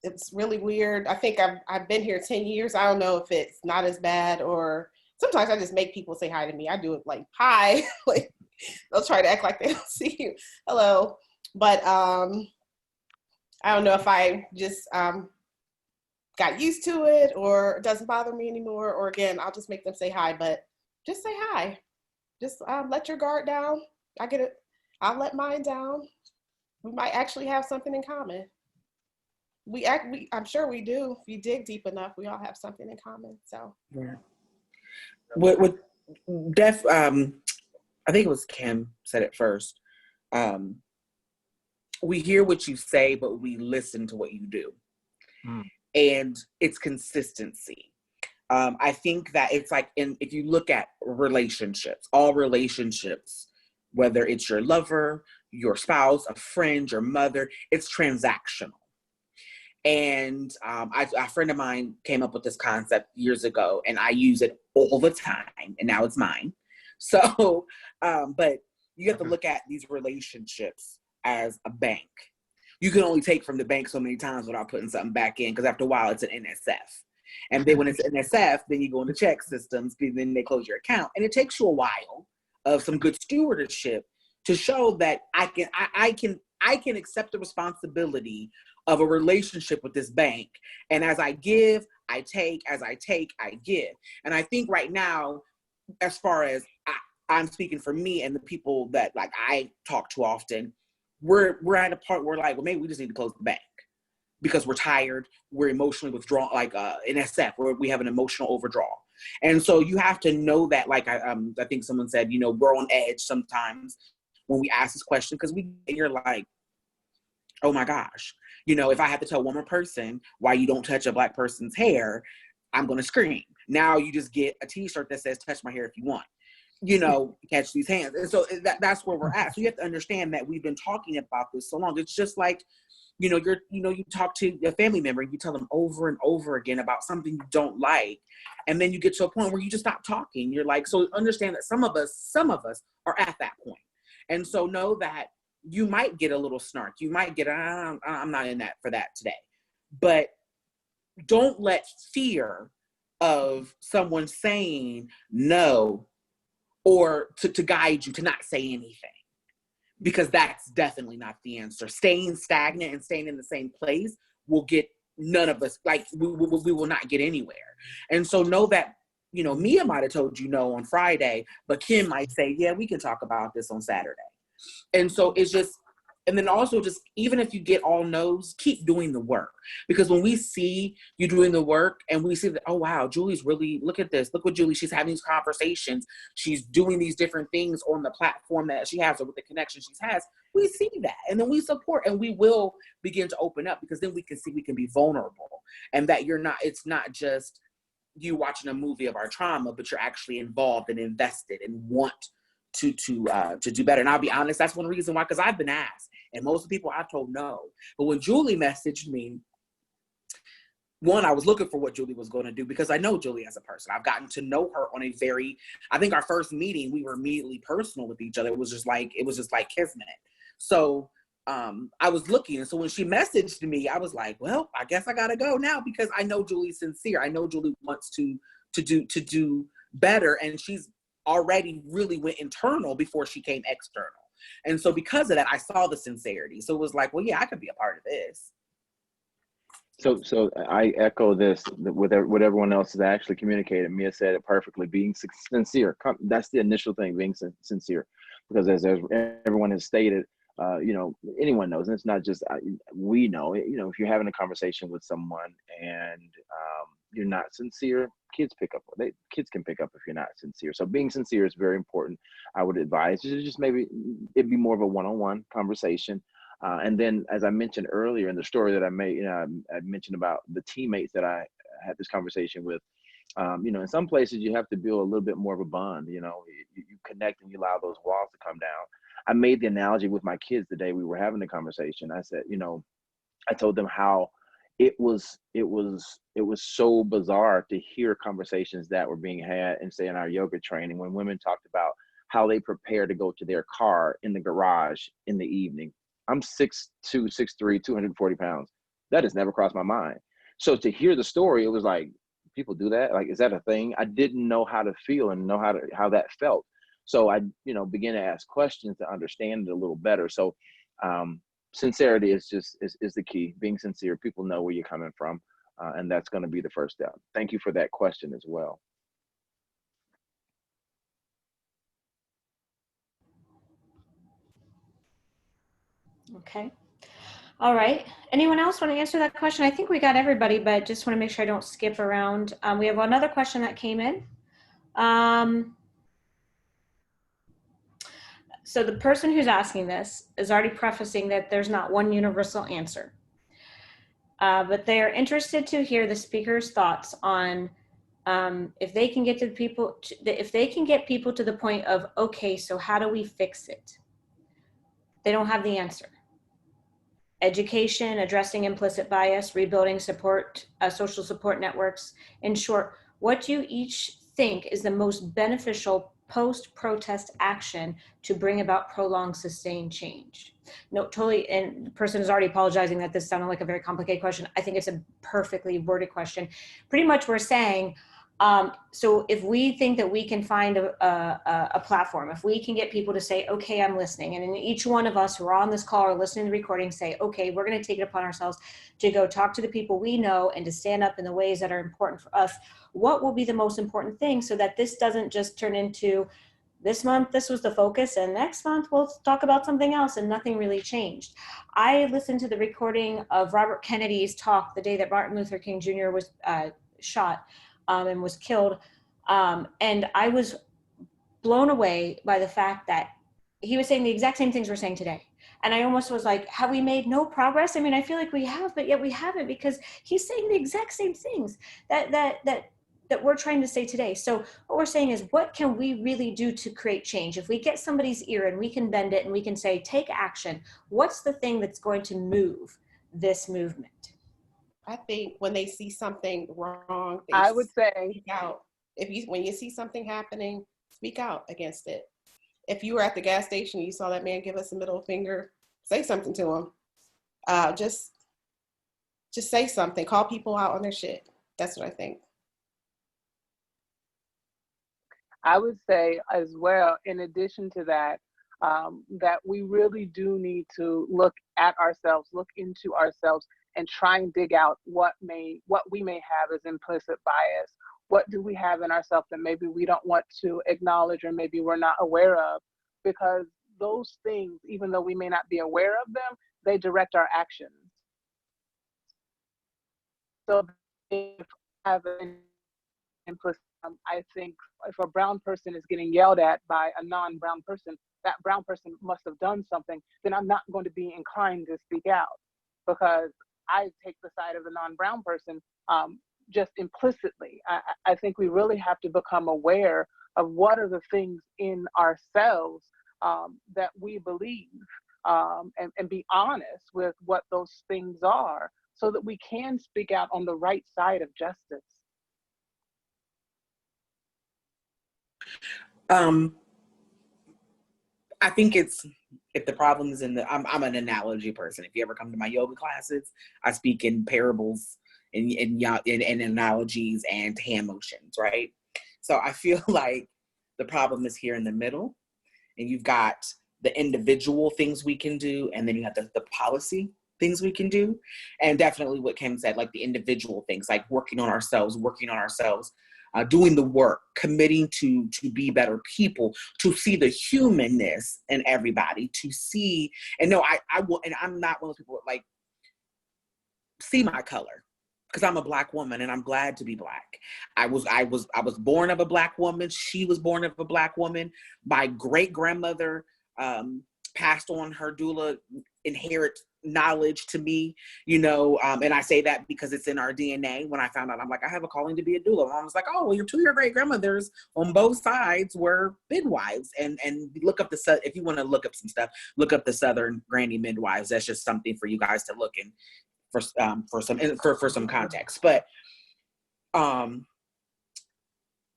It's really weird. I think I've been here 10 years. I don't know if it's not as bad, or sometimes I just make people say hi to me. I do it like, hi. Like, they'll try to act like they don't see you. Hello. But I don't know if I just got used to it, or it doesn't bother me anymore, or again, I'll just make them say hi, but just say hi. Just let your guard down. I get it. I'll let mine down. We might actually have something in common. I'm sure we do. If you dig deep enough, we all have something in common. So, yeah. I think it was Kim said it first. We hear what you say, but we listen to what you do. And it's consistency. I think that it's like, if you look at relationships, all relationships, whether it's your lover, your spouse, a friend, your mother, it's transactional. And a friend of mine came up with this concept years ago, and I use it all the time, and now it's mine. So, but you have to look at these relationships as a bank. You can only take from the bank so many times without putting something back in, because after a while, it's an NSF. And then when it's NSF, then you go into check systems, then they close your account. And it takes you a while of some good stewardship to show that I can accept the responsibility of a relationship with this bank. And as I give, I take, as I take, I give. And I think right now, as far as I'm speaking for me and the people that like I talk to often, we're at a part where like, well, maybe we just need to close the bank because we're tired, we're emotionally withdrawn, like in SF, where we have an emotional overdraw. And so you have to know that, like I think someone said, we're on edge sometimes when we ask this question, because you're like, oh my gosh, if I have to tell one more person why you don't touch a Black person's hair, I'm going to scream. Now you just get a t-shirt that says, touch my hair if you want, catch these hands. And so that's where we're at. So you have to understand that we've been talking about this so long. It's just like, you talk to a family member, you tell them over and over again about something you don't like. And then you get to a point where you just stop talking. You're like, so understand that some of us are at that point. And so know that you might get a little snark. You might get, I'm not in that for that today. But don't let fear of someone saying no or to guide you to not say anything, because that's definitely not the answer. Staying stagnant and staying in the same place will get none of us, like we will not get anywhere. And so know that, Mia might have told you no on Friday, but Kim might say, yeah, we can talk about this on Saturday. And so it's just, and then also just, even if you get all no's, keep doing the work. Because when we see you doing the work and we see that, oh, wow, Julie's really, look at this. Look what Julie, she's having these conversations. She's doing these different things on the platform that she has or with the connection she has. We see that. And then we support, and we will begin to open up, because then we can see we can be vulnerable, and that it's not just you watching a movie of our trauma, but you're actually involved and invested and want to do better. And I'll be honest, that's one reason why, because I've been asked, and most of the people I've told no. But when Julie messaged me one, I was looking for what Julie was going to do because I know Julie as a person. I've gotten to know her on a very, I think our first meeting, we were immediately personal with each other. It was just like kismet. So I was looking. And so when she messaged me, I was like, well, I guess I got to go now because I know Julie's sincere. I know Julie wants to do better. And she's already really went internal before she came external. And so because of that, I saw the sincerity. So it was like, well, yeah, I could be a part of this. So I echo this with what everyone else has actually communicated. Mea said it perfectly. Being sincere. That's the initial thing, being sincere. Because as everyone has stated, anyone knows, and it's not just we know. If you're having a conversation with someone and you're not sincere, kids can pick up if you're not sincere. So being sincere is very important. I would advise just maybe it'd be more of a one-on-one conversation. And then, as I mentioned earlier in the story that I made, I mentioned about the teammates that I had this conversation with. In some places you have to build a little bit more of a bond. You connect and you allow those walls to come down. I made the analogy with my kids the day we were having the conversation. I said, I told them how it was so bizarre to hear conversations that were being had and say in our yoga training when women talked about how they prepare to go to their car in the garage in the evening. I'm 6'2", 6'3", 240 pounds. That has never crossed my mind. So to hear the story, it was like, people do that? Like, is that a thing? I didn't know how to feel and know how that felt. So I, began to ask questions to understand it a little better. So sincerity is the key. Being sincere, people know where you're coming from. And that's going to be the first step. Thank you for that question as well. Okay. All right. Anyone else want to answer that question? I think we got everybody, but just want to make sure I don't skip around. We have another question that came in. So the person who's asking this is already prefacing that there's not one universal answer. But they are interested to hear the speaker's thoughts on if they can get people to the point of, okay, so how do we fix it? They don't have the answer. Education, addressing implicit bias, rebuilding social support networks. In short, what do you each think is the most beneficial post-protest action to bring about prolonged, sustained change? No, totally, and the person is already apologizing that this sounded like a very complicated question. I think it's a perfectly worded question. Pretty much we're saying, so if we think that we can find a platform, if we can get people to say, okay, I'm listening, and then each one of us who are on this call or listening to the recording say, okay, we're going to take it upon ourselves to go talk to the people we know and to stand up in the ways that are important for us, what will be the most important thing so that this doesn't just turn into this month, this was the focus, and next month we'll talk about something else and nothing really changed. I listened to the recording of Robert Kennedy's talk the day that Martin Luther King Jr. was shot and was killed. And I was blown away by the fact that he was saying the exact same things we're saying today. And I almost was like, have we made no progress? I mean, I feel like we have, but yet we haven't, because he's saying the exact same things that we're trying to say today. So what we're saying is, what can we really do to create change? If we get somebody's ear and we can bend it and we can say, take action, what's the thing that's going to move this movement? I think when they see something wrong, I would say speak out. When you see something happening, speak out against it. If you were at the gas station and you saw that man give us a middle finger, say something to him. Just say something. Call people out on their shit. That's what I think. I would say as well, in addition to that, that we really do need to look at ourselves, look into ourselves, and try and dig out what we may have as implicit bias. What do we have in ourselves that maybe we don't want to acknowledge, or maybe we're not aware of? Because those things, even though we may not be aware of them, they direct our actions. So if I have an implicit, I think if a brown person is getting yelled at by a non-brown person, that brown person must have done something, then I'm not going to be inclined to speak out, because I take the side of the non-brown person just implicitly. I think we really have to become aware of what are the things in ourselves that we believe, and be honest with what those things are, so that we can speak out on the right side of justice? I think if the problem is I'm an analogy person. If you ever come to my yoga classes, I speak in parables and analogies and hand motions, right? So I feel like the problem is here in the middle, and you've got the individual things we can do, and then you have the policy things we can do. And definitely what Kim said, like the individual things, like working on ourselves, doing the work, committing to be better people, to see the humanness in everybody, to see, and no, I will, and I'm not one of those people like, see my color, because I'm a Black woman and I'm glad to be Black. I was born of a Black woman. She was born of a Black woman. My great grandmother passed on her doula inherit knowledge to me, and I say that because it's in our DNA. When I found out, I'm like, I have a calling to be a doula. I was like, oh, well, your great grandmothers on both sides were midwives, and look up if you want to look up some stuff, look up the Southern granny midwives. That's just something for you guys to look in for some context. But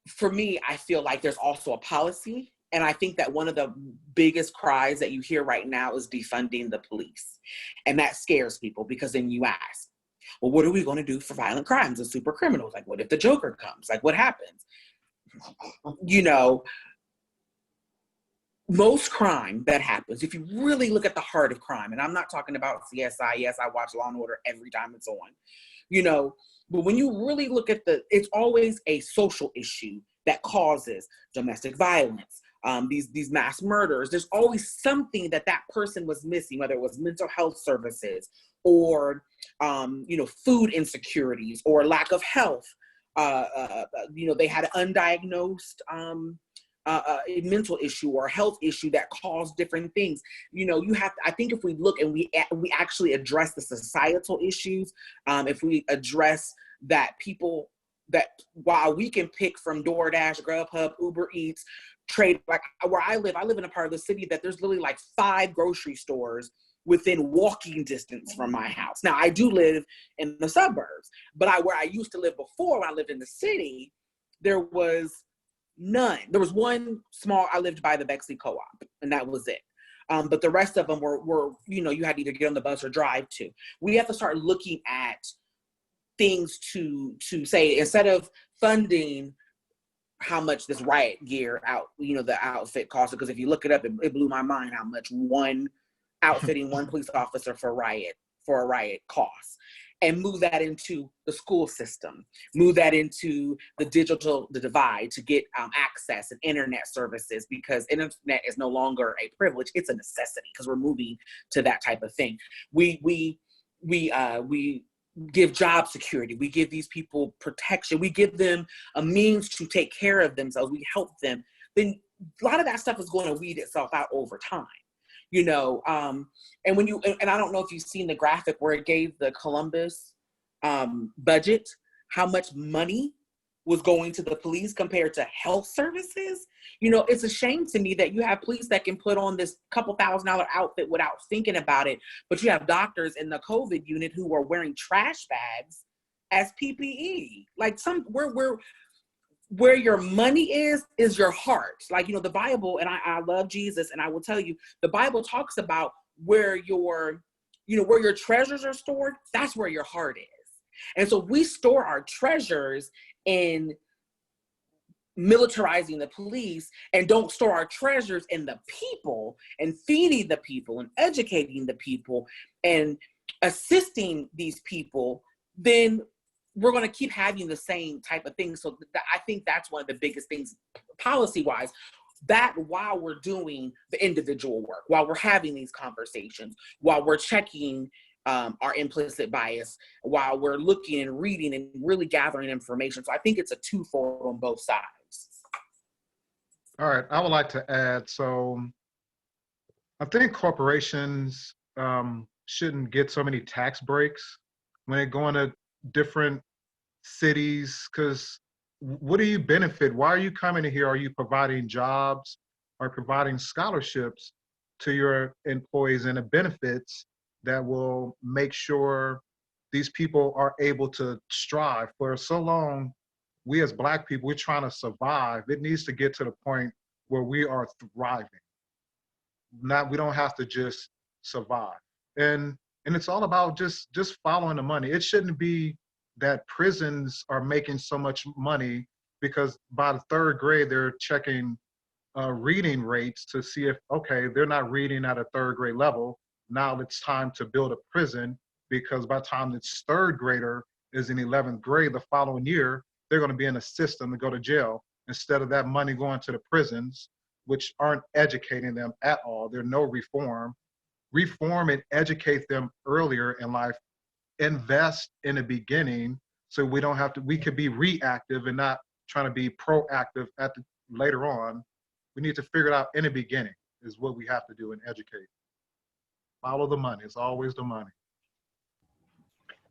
for me, I feel like there's also a policy. And I think that one of the biggest cries that you hear right now is defunding the police. And that scares people, because then you ask, well, what are we going to do for violent crimes and super criminals? Like, what if the Joker comes? Like, what happens? Most crime that happens, if you really look at the heart of crime, and I'm not talking about CSI, yes, I watch Law and Order every time it's on, but when you really look at it's always a social issue that causes domestic violence, these mass murders. There's always something that person was missing, whether it was mental health services or, food insecurities or lack of health. They had an undiagnosed a mental issue or a health issue that caused different things. I think if we look and we actually address the societal issues, if we address that while we can pick from DoorDash, Grubhub, Uber Eats, trade, like where I live in a part of the city that there's literally like 5 grocery stores within walking distance from my house. Now, I do live in the suburbs, but where I used to live before, when I lived in the city, there was none. There was one small, I lived by the Bexley Co-op, and that was it. But the rest of them were you had to either get on the bus or drive to. We have to start looking at things to say, instead of funding how much this riot gear the outfit cost, because if you look it up, it blew my mind how much one outfitting one police officer for a riot costs. And move that into the school system, move that into the divide to get access and internet services, because internet is no longer a privilege, it's a necessity, because we're moving to that type of thing. We give job security, we give these people protection, we give them a means to take care of themselves, we help them. Then a lot of that stuff is going to weed itself out over time. And and I don't know if you've seen the graphic where it gave the Columbus budget, how much money was going to the police compared to health services. It's a shame to me that you have police that can put on this couple $1,000 outfit without thinking about it, but you have doctors in the COVID unit who are wearing trash bags as PPE. Like where your money is your heart. Like, the Bible, and I love Jesus, and I will tell you, the Bible talks about where your treasures are stored, that's where your heart is. And so we store our treasures in militarizing the police and don't store our treasures in the people and feeding the people and educating the people and assisting these people, then we're going to keep having the same type of thing. So I think that's one of the biggest things policy-wise, that while we're doing the individual work, while we're having these conversations, while we're checking our implicit bias, while we're looking and reading and really gathering information. So I think it's a twofold on both sides. All right, I would like to add, so I think corporations shouldn't get so many tax breaks when they go into different cities, because what do you benefit? Why are you coming here? Are you providing jobs or providing scholarships to your employees and the benefits that will make sure these people are able to strive. For so long, we as Black people, we're trying to survive. It needs to get to the point where we are thriving. We don't have to just survive. And it's all about just following the money. It shouldn't be that prisons are making so much money because by the third grade, they're checking reading rates to see if, okay, they're not reading at a third grade level. Now it's time to build a prison, because by the time this third grader is in 11th grade the following year, they're going to be in a system to go to jail, instead of that money going to the prisons, which aren't educating them at all. There's no reform. Reform and educate them earlier in life. Invest in the beginning so we don't have to, we could be reactive and not trying to be proactive later on. We need to figure it out in the beginning is what we have to do and educate. Follow the money. It's always the money.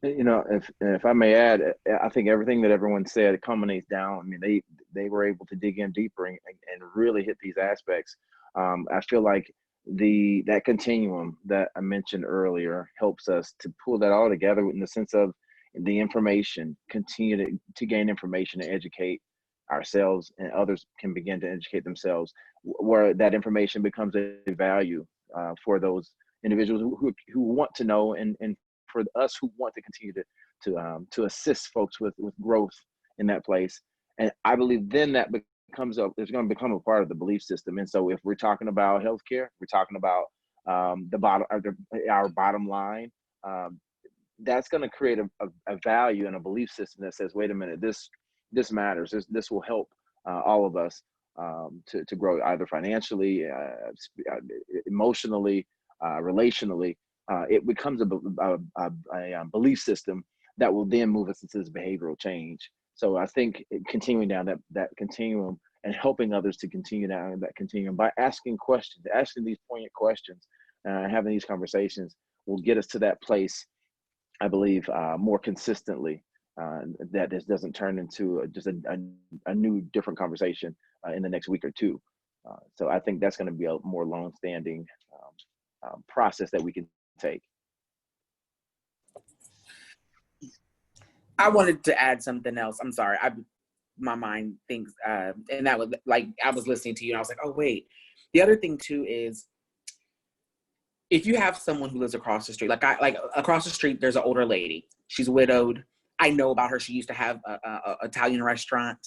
You know, if I may add, I think everything that everyone said culminates down. I mean, they were able to dig in deeper and really hit these aspects. I feel like that continuum that I mentioned earlier helps us to pull that all together in the sense of the information, continue to gain information and educate ourselves, and others can begin to educate themselves, where that information becomes a value for those individuals who want to know, and for us who want to continue to assist folks with growth in that place. And I believe then that becomes it's going to become a part of the belief system. And so if we're talking about healthcare, we're talking about our bottom line, that's going to create a value and a belief system that says, wait a minute, this matters. This will help all of us to grow either financially, emotionally, relationally. It becomes a belief system that will then move us into this behavioral change. So I think continuing down that continuum and helping others to continue down that continuum by asking questions, asking these poignant questions, having these conversations will get us to that place, I believe, more consistently, that this doesn't turn into just a new, different conversation in the next week or two. So I think that's going to be a more long-standing process that we can take. I wanted to add something else. I'm sorry. My mind thinks, and that was like, I was listening to you and I was like, oh, wait. The other thing too is, if you have someone who lives across the street, like across the street, there's an older lady. She's widowed. I know about her. She used to have a Italian restaurant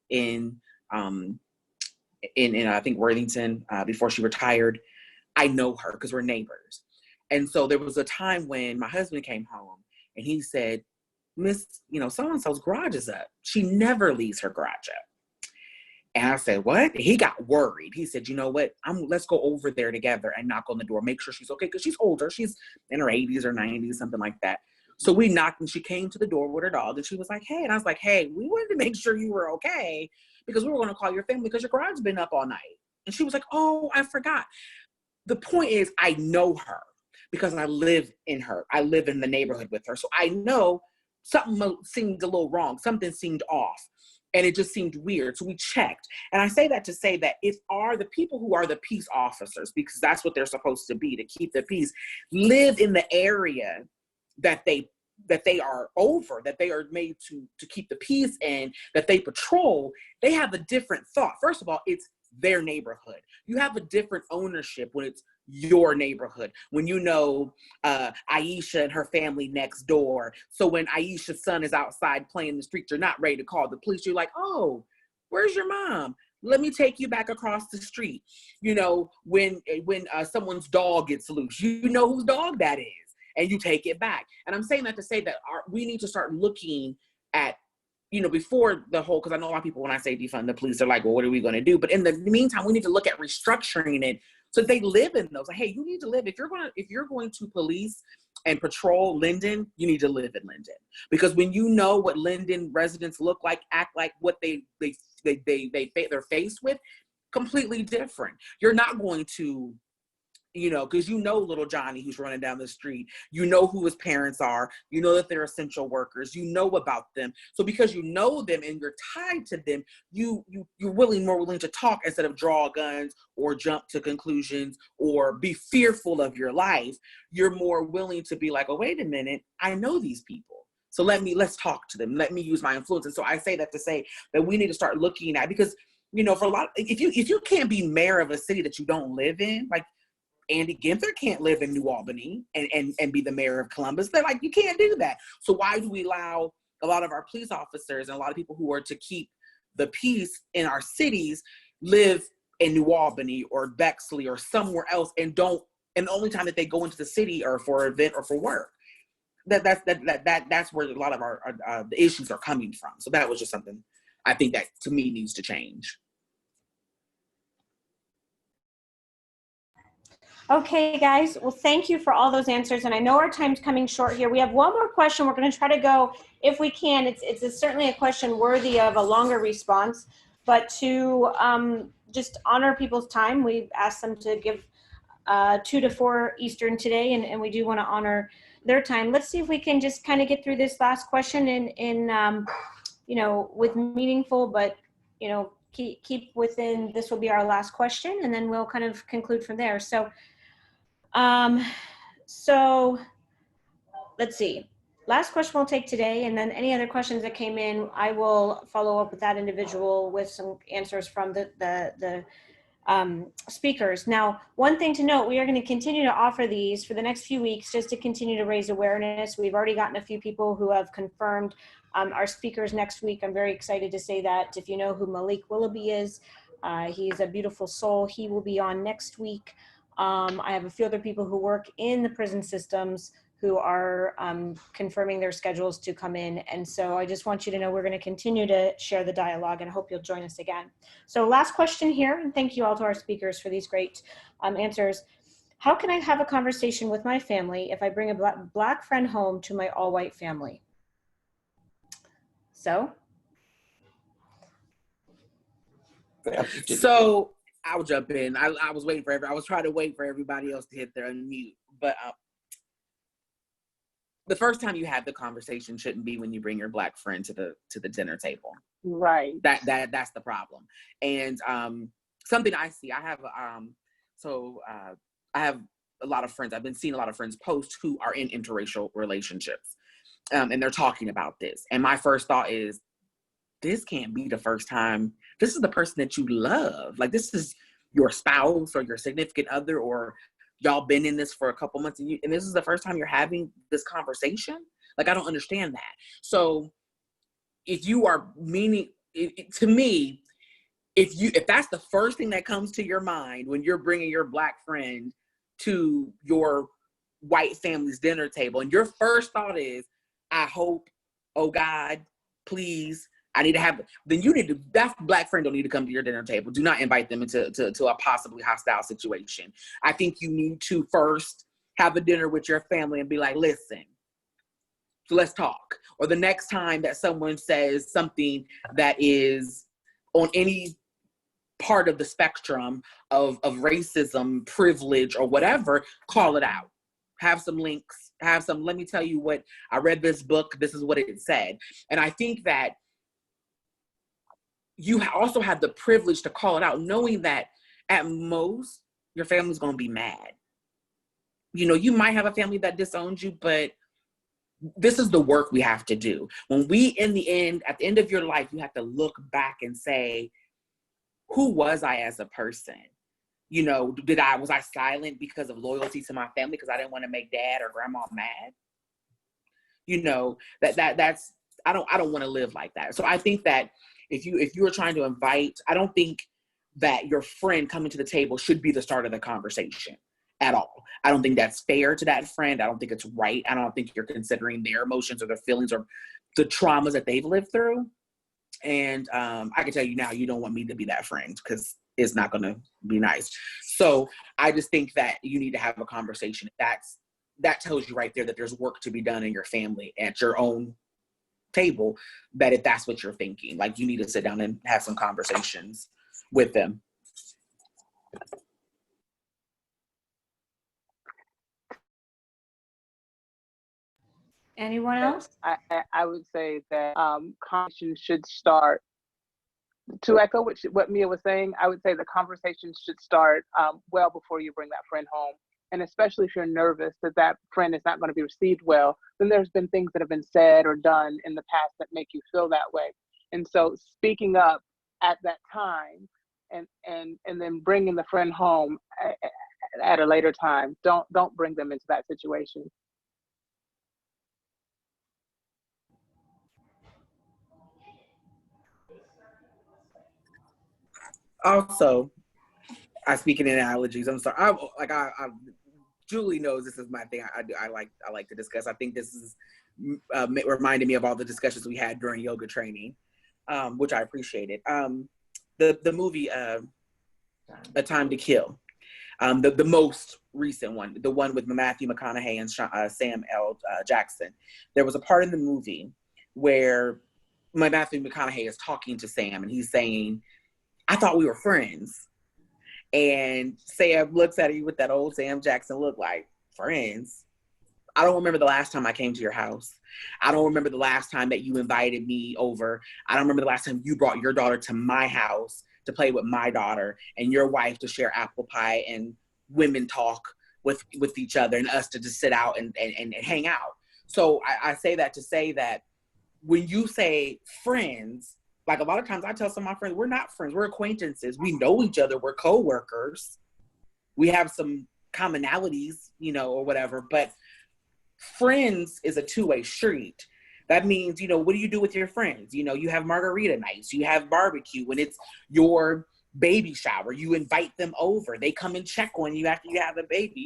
in I think Worthington before she retired. I know her because we're neighbors. And so there was a time when my husband came home and he said, Miss, so-and-so's garage is up. She never leaves her garage up. And I said, what? He got worried. He said, you know what? Let's go over there together and knock on the door, make sure she's okay. Because she's older. She's in her 80s or 90s, something like that. So we knocked and she came to the door with her dog and she was like, hey. And I was like, hey, we wanted to make sure you were okay because we were going to call your family because your garage has been up all night. And she was like, oh, I forgot. The point is, I know her because I live in her. I live in the neighborhood with her. So I know something seemed a little wrong. Something seemed off. And it just seemed weird. So we checked. And I say that to say that the people who are the peace officers, because that's what they're supposed to be, to keep the peace, live in the area that they are over, that they are made to keep the peace in, that they patrol. They have a different thought. First of all, it's their neighborhood. You have a different ownership when it's your neighborhood, when Aisha and her family next door. So when Aisha's son is outside playing in the street, you're not ready to call the police. You're like, oh, where's your mom? Let me take you back across the street. When someone's dog gets loose, you know whose dog that is, and you take it back. And I'm saying that to say that we need to start looking at, before the whole, because I know a lot of people, when I say defund the police, they're like, well, what are we going to do? But in the meantime, we need to look at restructuring it so they live in those. Like, hey, you need to live. If you're going to police and patrol Linden, you need to live in Linden. Because when you know what Linden residents look like, act like, what they're faced with, completely different. You're not going to you know, because you know little Johnny who's running down the street, you know who his parents are, you know that they're essential workers, you know about them. So because you know them and you're tied to them, you're more willing to talk instead of draw guns or jump to conclusions or be fearful of your life. You're more willing to be like, oh, wait a minute, I know these people. So let's talk to them. Let me use my influence. And so I say that to say that we need to start looking at, because, you know, for a lot, if you can't be mayor of a city that you don't live in, like Andy Ginther can't live in New Albany and be the mayor of Columbus. They're like, you can't do that. So why do we allow a lot of our police officers and a lot of people who are to keep the peace in our cities live in New Albany or Bexley or somewhere else and the only time that they go into the city or for an event or for work? That's where a lot of our the issues are coming from. So that was just something I think that to me needs to change. Okay, guys. Well, thank you for all those answers. And I know our time's coming short here. We have one more question. We're going to try to go, if we can. It's certainly a question worthy of a longer response. But to just honor people's time, we've asked them to give 2 to 4 Eastern today, and we do want to honor their time. Let's see if we can just kind of get through this last question in you know, with meaningful, but, you know, keep within, this will be our last question, and then we'll kind of conclude from there. So let's see. Last question we'll take today, and then any other questions that came in, I will follow up with that individual with some answers from the speakers. Now, one thing to note, we are going to continue to offer these for the next few weeks just to continue to raise awareness. We've already gotten a few people who have confirmed our speakers next week. I'm very excited to say that. If you know who Malik Willoughby is, he's a beautiful soul. He will be on next week. I have a few other people who work in the prison systems who are confirming their schedules to come in. And so I just want you to know we're going to continue to share the dialogue, and I hope you'll join us again. So last question here, and thank you all to our speakers for these great answers. How can I have a conversation with my family if I bring a black friend home to my all-white family? So I'll jump in. I was waiting for I was trying to wait for everybody else to hit their unmute, but the first time you have the conversation shouldn't be when you bring your black friend to the dinner table. Right. That's the problem. And something I see, I have a lot of friends. I've been seeing a lot of friends post who are in interracial relationships, and they're talking about this. And my first thought is, this can't be the first time. This is the person that you love. Like, this is your spouse or your significant other, or y'all been in this for a couple months, and this is the first time you're having this conversation. Like, I don't understand that. So if you are to me, if that's the first thing that comes to your mind when you're bringing your black friend to your white family's dinner table, and your first thought is, I hope, oh God, please, I need to have, then that black friend don't need to come to your dinner table. Do not invite them into a possibly hostile situation. I think you need to first have a dinner with your family and be like, listen, so let's talk. Or the next time that someone says something that is on any part of the spectrum of racism, privilege, or whatever, call it out. Have some links, let me tell you what, I read this book, this is what it said. And I think that you also have the privilege to call it out, knowing that at most your family's going to be mad. You know, you might have a family that disowns you, but this is the work we have to do. When at the end of your life, you have to look back and say, who was I as a person? You know, was I silent because of loyalty to my family because I didn't want to make dad or grandma mad? You know, that's I don't want to live like that. So I think that if you are trying to invite, I don't think that your friend coming to the table should be the start of the conversation at all. I don't think that's fair to that friend. I don't think it's right. I don't think you're considering their emotions or their feelings or the traumas that they've lived through. And I can tell you now, you don't want me to be that friend because it's not going to be nice. So I just think that you need to have a conversation. That tells you right there that there's work to be done in your family at your own table, that if that's what you're thinking, like, you need to sit down and have some conversations with them. Anyone else? I would say that conversation should start, to echo what Mea was saying, I would say the conversation should start well before you bring that friend home. And especially if you're nervous that that friend is not going to be received well, then there's been things that have been said or done in the past that make you feel that way. And so speaking up at that time and then bringing the friend home at a later time, don't bring them into that situation. Also, I speak in analogies. I'm sorry. Julie knows this is my thing. I like to discuss. I think this is reminding me of all the discussions we had during yoga training, which I appreciated. The movie A Time to Kill, the most recent one, the one with Matthew McConaughey and Sam L. Jackson. There was a part in the movie where Matthew McConaughey is talking to Sam and he's saying, "I thought we were friends." And Sam looks at you with that old Sam Jackson look, like, friends? I don't remember the last time I came to your house. I don't remember the last time that you invited me over. I don't remember the last time you brought your daughter to my house to play with my daughter and your wife to share apple pie and women talk with each other and us to just sit out and hang out. So I say that to say that when you say friends, like a lot of times I tell some of my friends, we're not friends, we're acquaintances. We know each other, we're co-workers. We have some commonalities, or whatever, but friends is a two-way street. That means, what do you do with your friends? You have margarita nights, you have barbecue. When it's your baby shower, you invite them over. They come and check on you after you have a baby.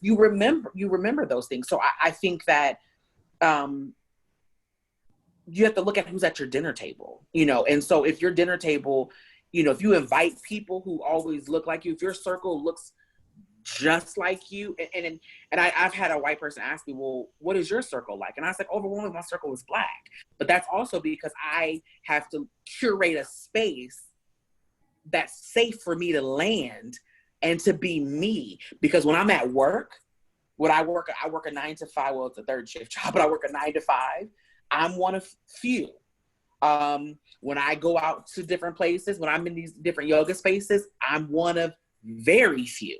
You remember those things. So I think that you have to look at who's at your dinner table, and so if your dinner table, if you invite people who always look like you, if your circle looks just like you, and I've had a white person ask me, well, what is your circle like? And I was like, overwhelmingly, my circle is Black. But that's also because I have to curate a space that's safe for me to land and to be me. Because when I'm at work, I work a 9 to 5, well, it's a third shift job, but I work a 9 to 5. I'm one of few. When I go out to different places, when I'm in these different yoga spaces, I'm one of very few,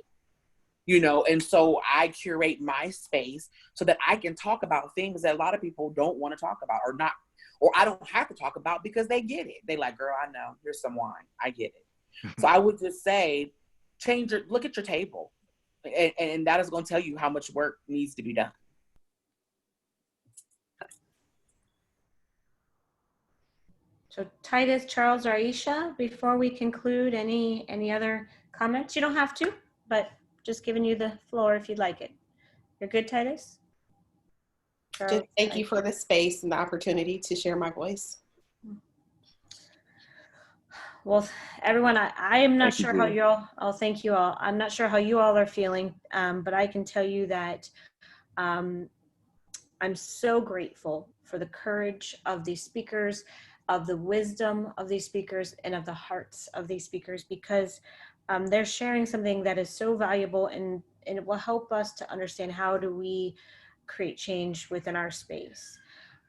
and so I curate my space so that I can talk about things that a lot of people don't want to talk about or I don't have to talk about because they get it. They like, girl, I know, here's some wine. I get it. So I would just say, look at your table, and that is going to tell you how much work needs to be done. So Titus, Charles, or Aisha, before we conclude, any other comments? You don't have to, but just giving you the floor if you'd like it. You're good, Titus? Just thank you for the space and the opportunity to share my voice. Well, everyone, I am not Thank you, sure how Julie. you all, thank you all. I'm not sure how you all are feeling, but I can tell you that I'm so grateful for the courage of these speakers, of the wisdom of these speakers, and of the hearts of these speakers, because they're sharing something that is so valuable, and it will help us to understand how do we create change within our space.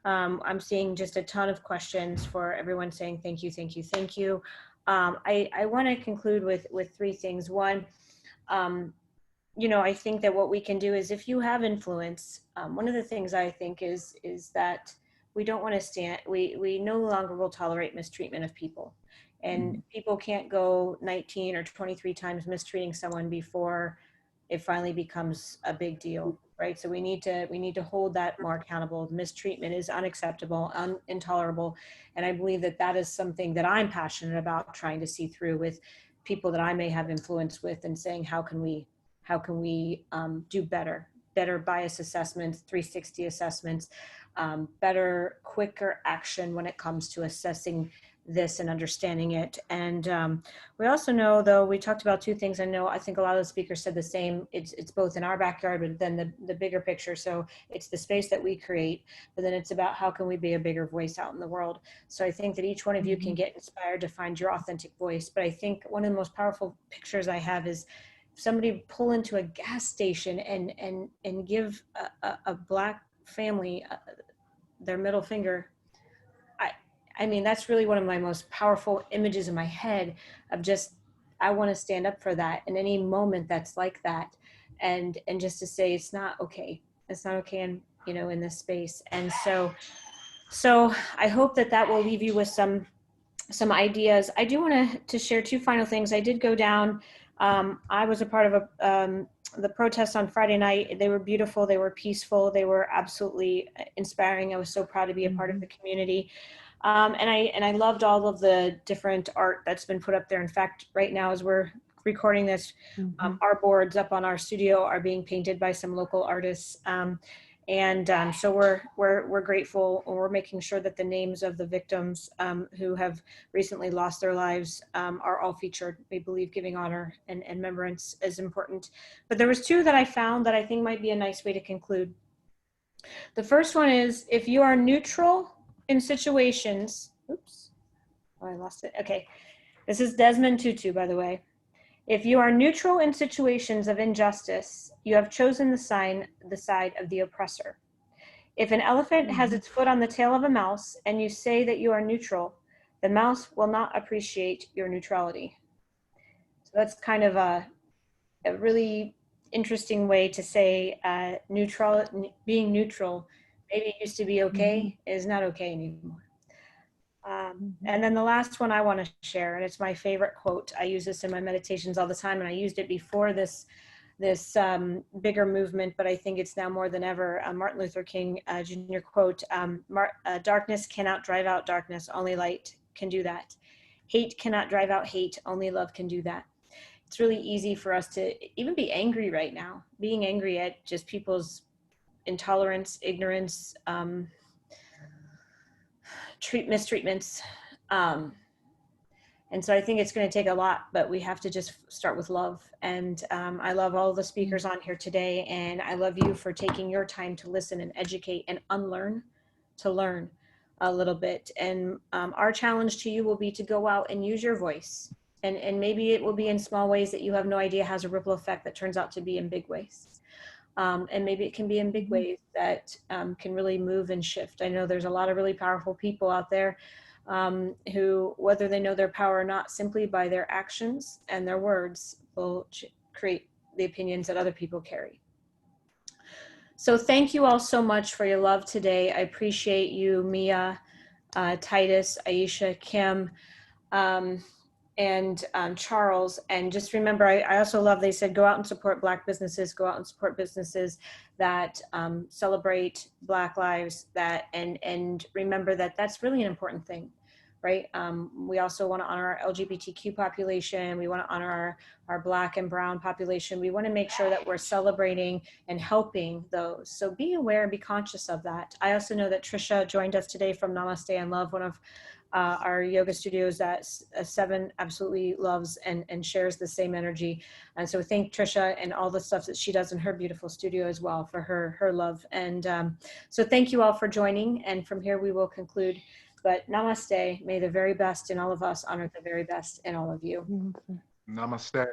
I'm seeing just a ton of questions for everyone saying thank you, thank you, thank you. I want to conclude with 3 things. One, I think that what we can do is, if you have influence, one of the things I think is that we don't want to we no longer will tolerate mistreatment of people. And people can't go 19 or 23 times mistreating someone before it finally becomes a big deal, right? So we need to hold that more accountable. Mistreatment is unacceptable, intolerable. And I believe that is something that I'm passionate about trying to see through with people that I may have influence with, and saying, how can we do better bias assessments, 360 assessments, better, quicker action when it comes to assessing this and understanding it. And we also know, though, we talked about 2 things. I think a lot of the speakers said the same. It's both in our backyard, but then the bigger picture. So it's the space that we create, but then it's about how can we be a bigger voice out in the world. So I think that each one of you can get inspired to find your authentic voice. But I think one of the most powerful pictures I have is somebody pull into a gas station and give a Black family, their middle finger, I mean, that's really one of my most powerful images in my head of just, I want to stand up for that in any moment that's like that. And just to say, it's not okay. It's not okay in, you know, in this space. And so I hope that that will leave you with some ideas. I do want to share two final things. I did go down, I was a part of the protests on Friday night. They were beautiful. They were peaceful. They were absolutely inspiring. I was so proud to be a part of the community. And I loved all of the different art that's been put up there. In fact, right now, as we're recording this, our boards up on our studio are being painted by some local artists. So we're grateful. We're making sure that the names of the victims who have recently lost their lives are all featured. We believe giving honor and remembrance is important. But there was two that I found that I think might be a nice way to conclude. The first one is, if you are neutral in situations, oops, oh, I lost it. Okay, this is Desmond Tutu, by the way. If you are neutral in situations of injustice, you have chosen the side of the oppressor. If an elephant has its foot on the tail of a mouse and you say that you are neutral, the mouse will not appreciate your neutrality. So that's kind of a really interesting way to say being neutral, maybe it used to be okay, is not okay anymore. And then the last one I want to share, and it's my favorite quote. I use this in my meditations all the time, and I used it before this bigger movement, but I think it's now more than ever. Martin Luther King Jr. quote, darkness cannot drive out darkness, only light can do that. Hate cannot drive out hate, only love can do that. It's really easy for us to even be angry right now, being angry at just people's intolerance, ignorance, mistreatments. And so I think it's going to take a lot, but we have to just start with love. And I love all the speakers on here today. And I love you for taking your time to listen and educate and unlearn, to learn a little bit. And our challenge to you will be to go out and use your voice. And maybe it will be in small ways that you have no idea has a ripple effect that turns out to be in big ways. And maybe it can be in big ways that can really move and shift. I know there's a lot of really powerful people out there who, whether they know their power or not, simply by their actions and their words will create the opinions that other people carry. So thank you all so much for your love today. I appreciate you, Mea, Titus, Aisha, Kim, and Charles. And just remember, I also love, they said, go out and support Black businesses, go out and support businesses that celebrate Black lives, and remember that that's really an important thing, right? We also want to honor our LGBTQ population. We want to honor our Black and Brown population. We want to make sure that we're celebrating and helping those. So be aware and be conscious of that. I also know that Trisha joined us today from Namaste and Love, one of our yoga studios that Seven absolutely loves and shares the same energy. And so thank Trisha and all the stuff that she does in her beautiful studio as well for her love. And so thank you all for joining. And from here we will conclude. But namaste. May the very best in all of us honor the very best in all of you. Namaste.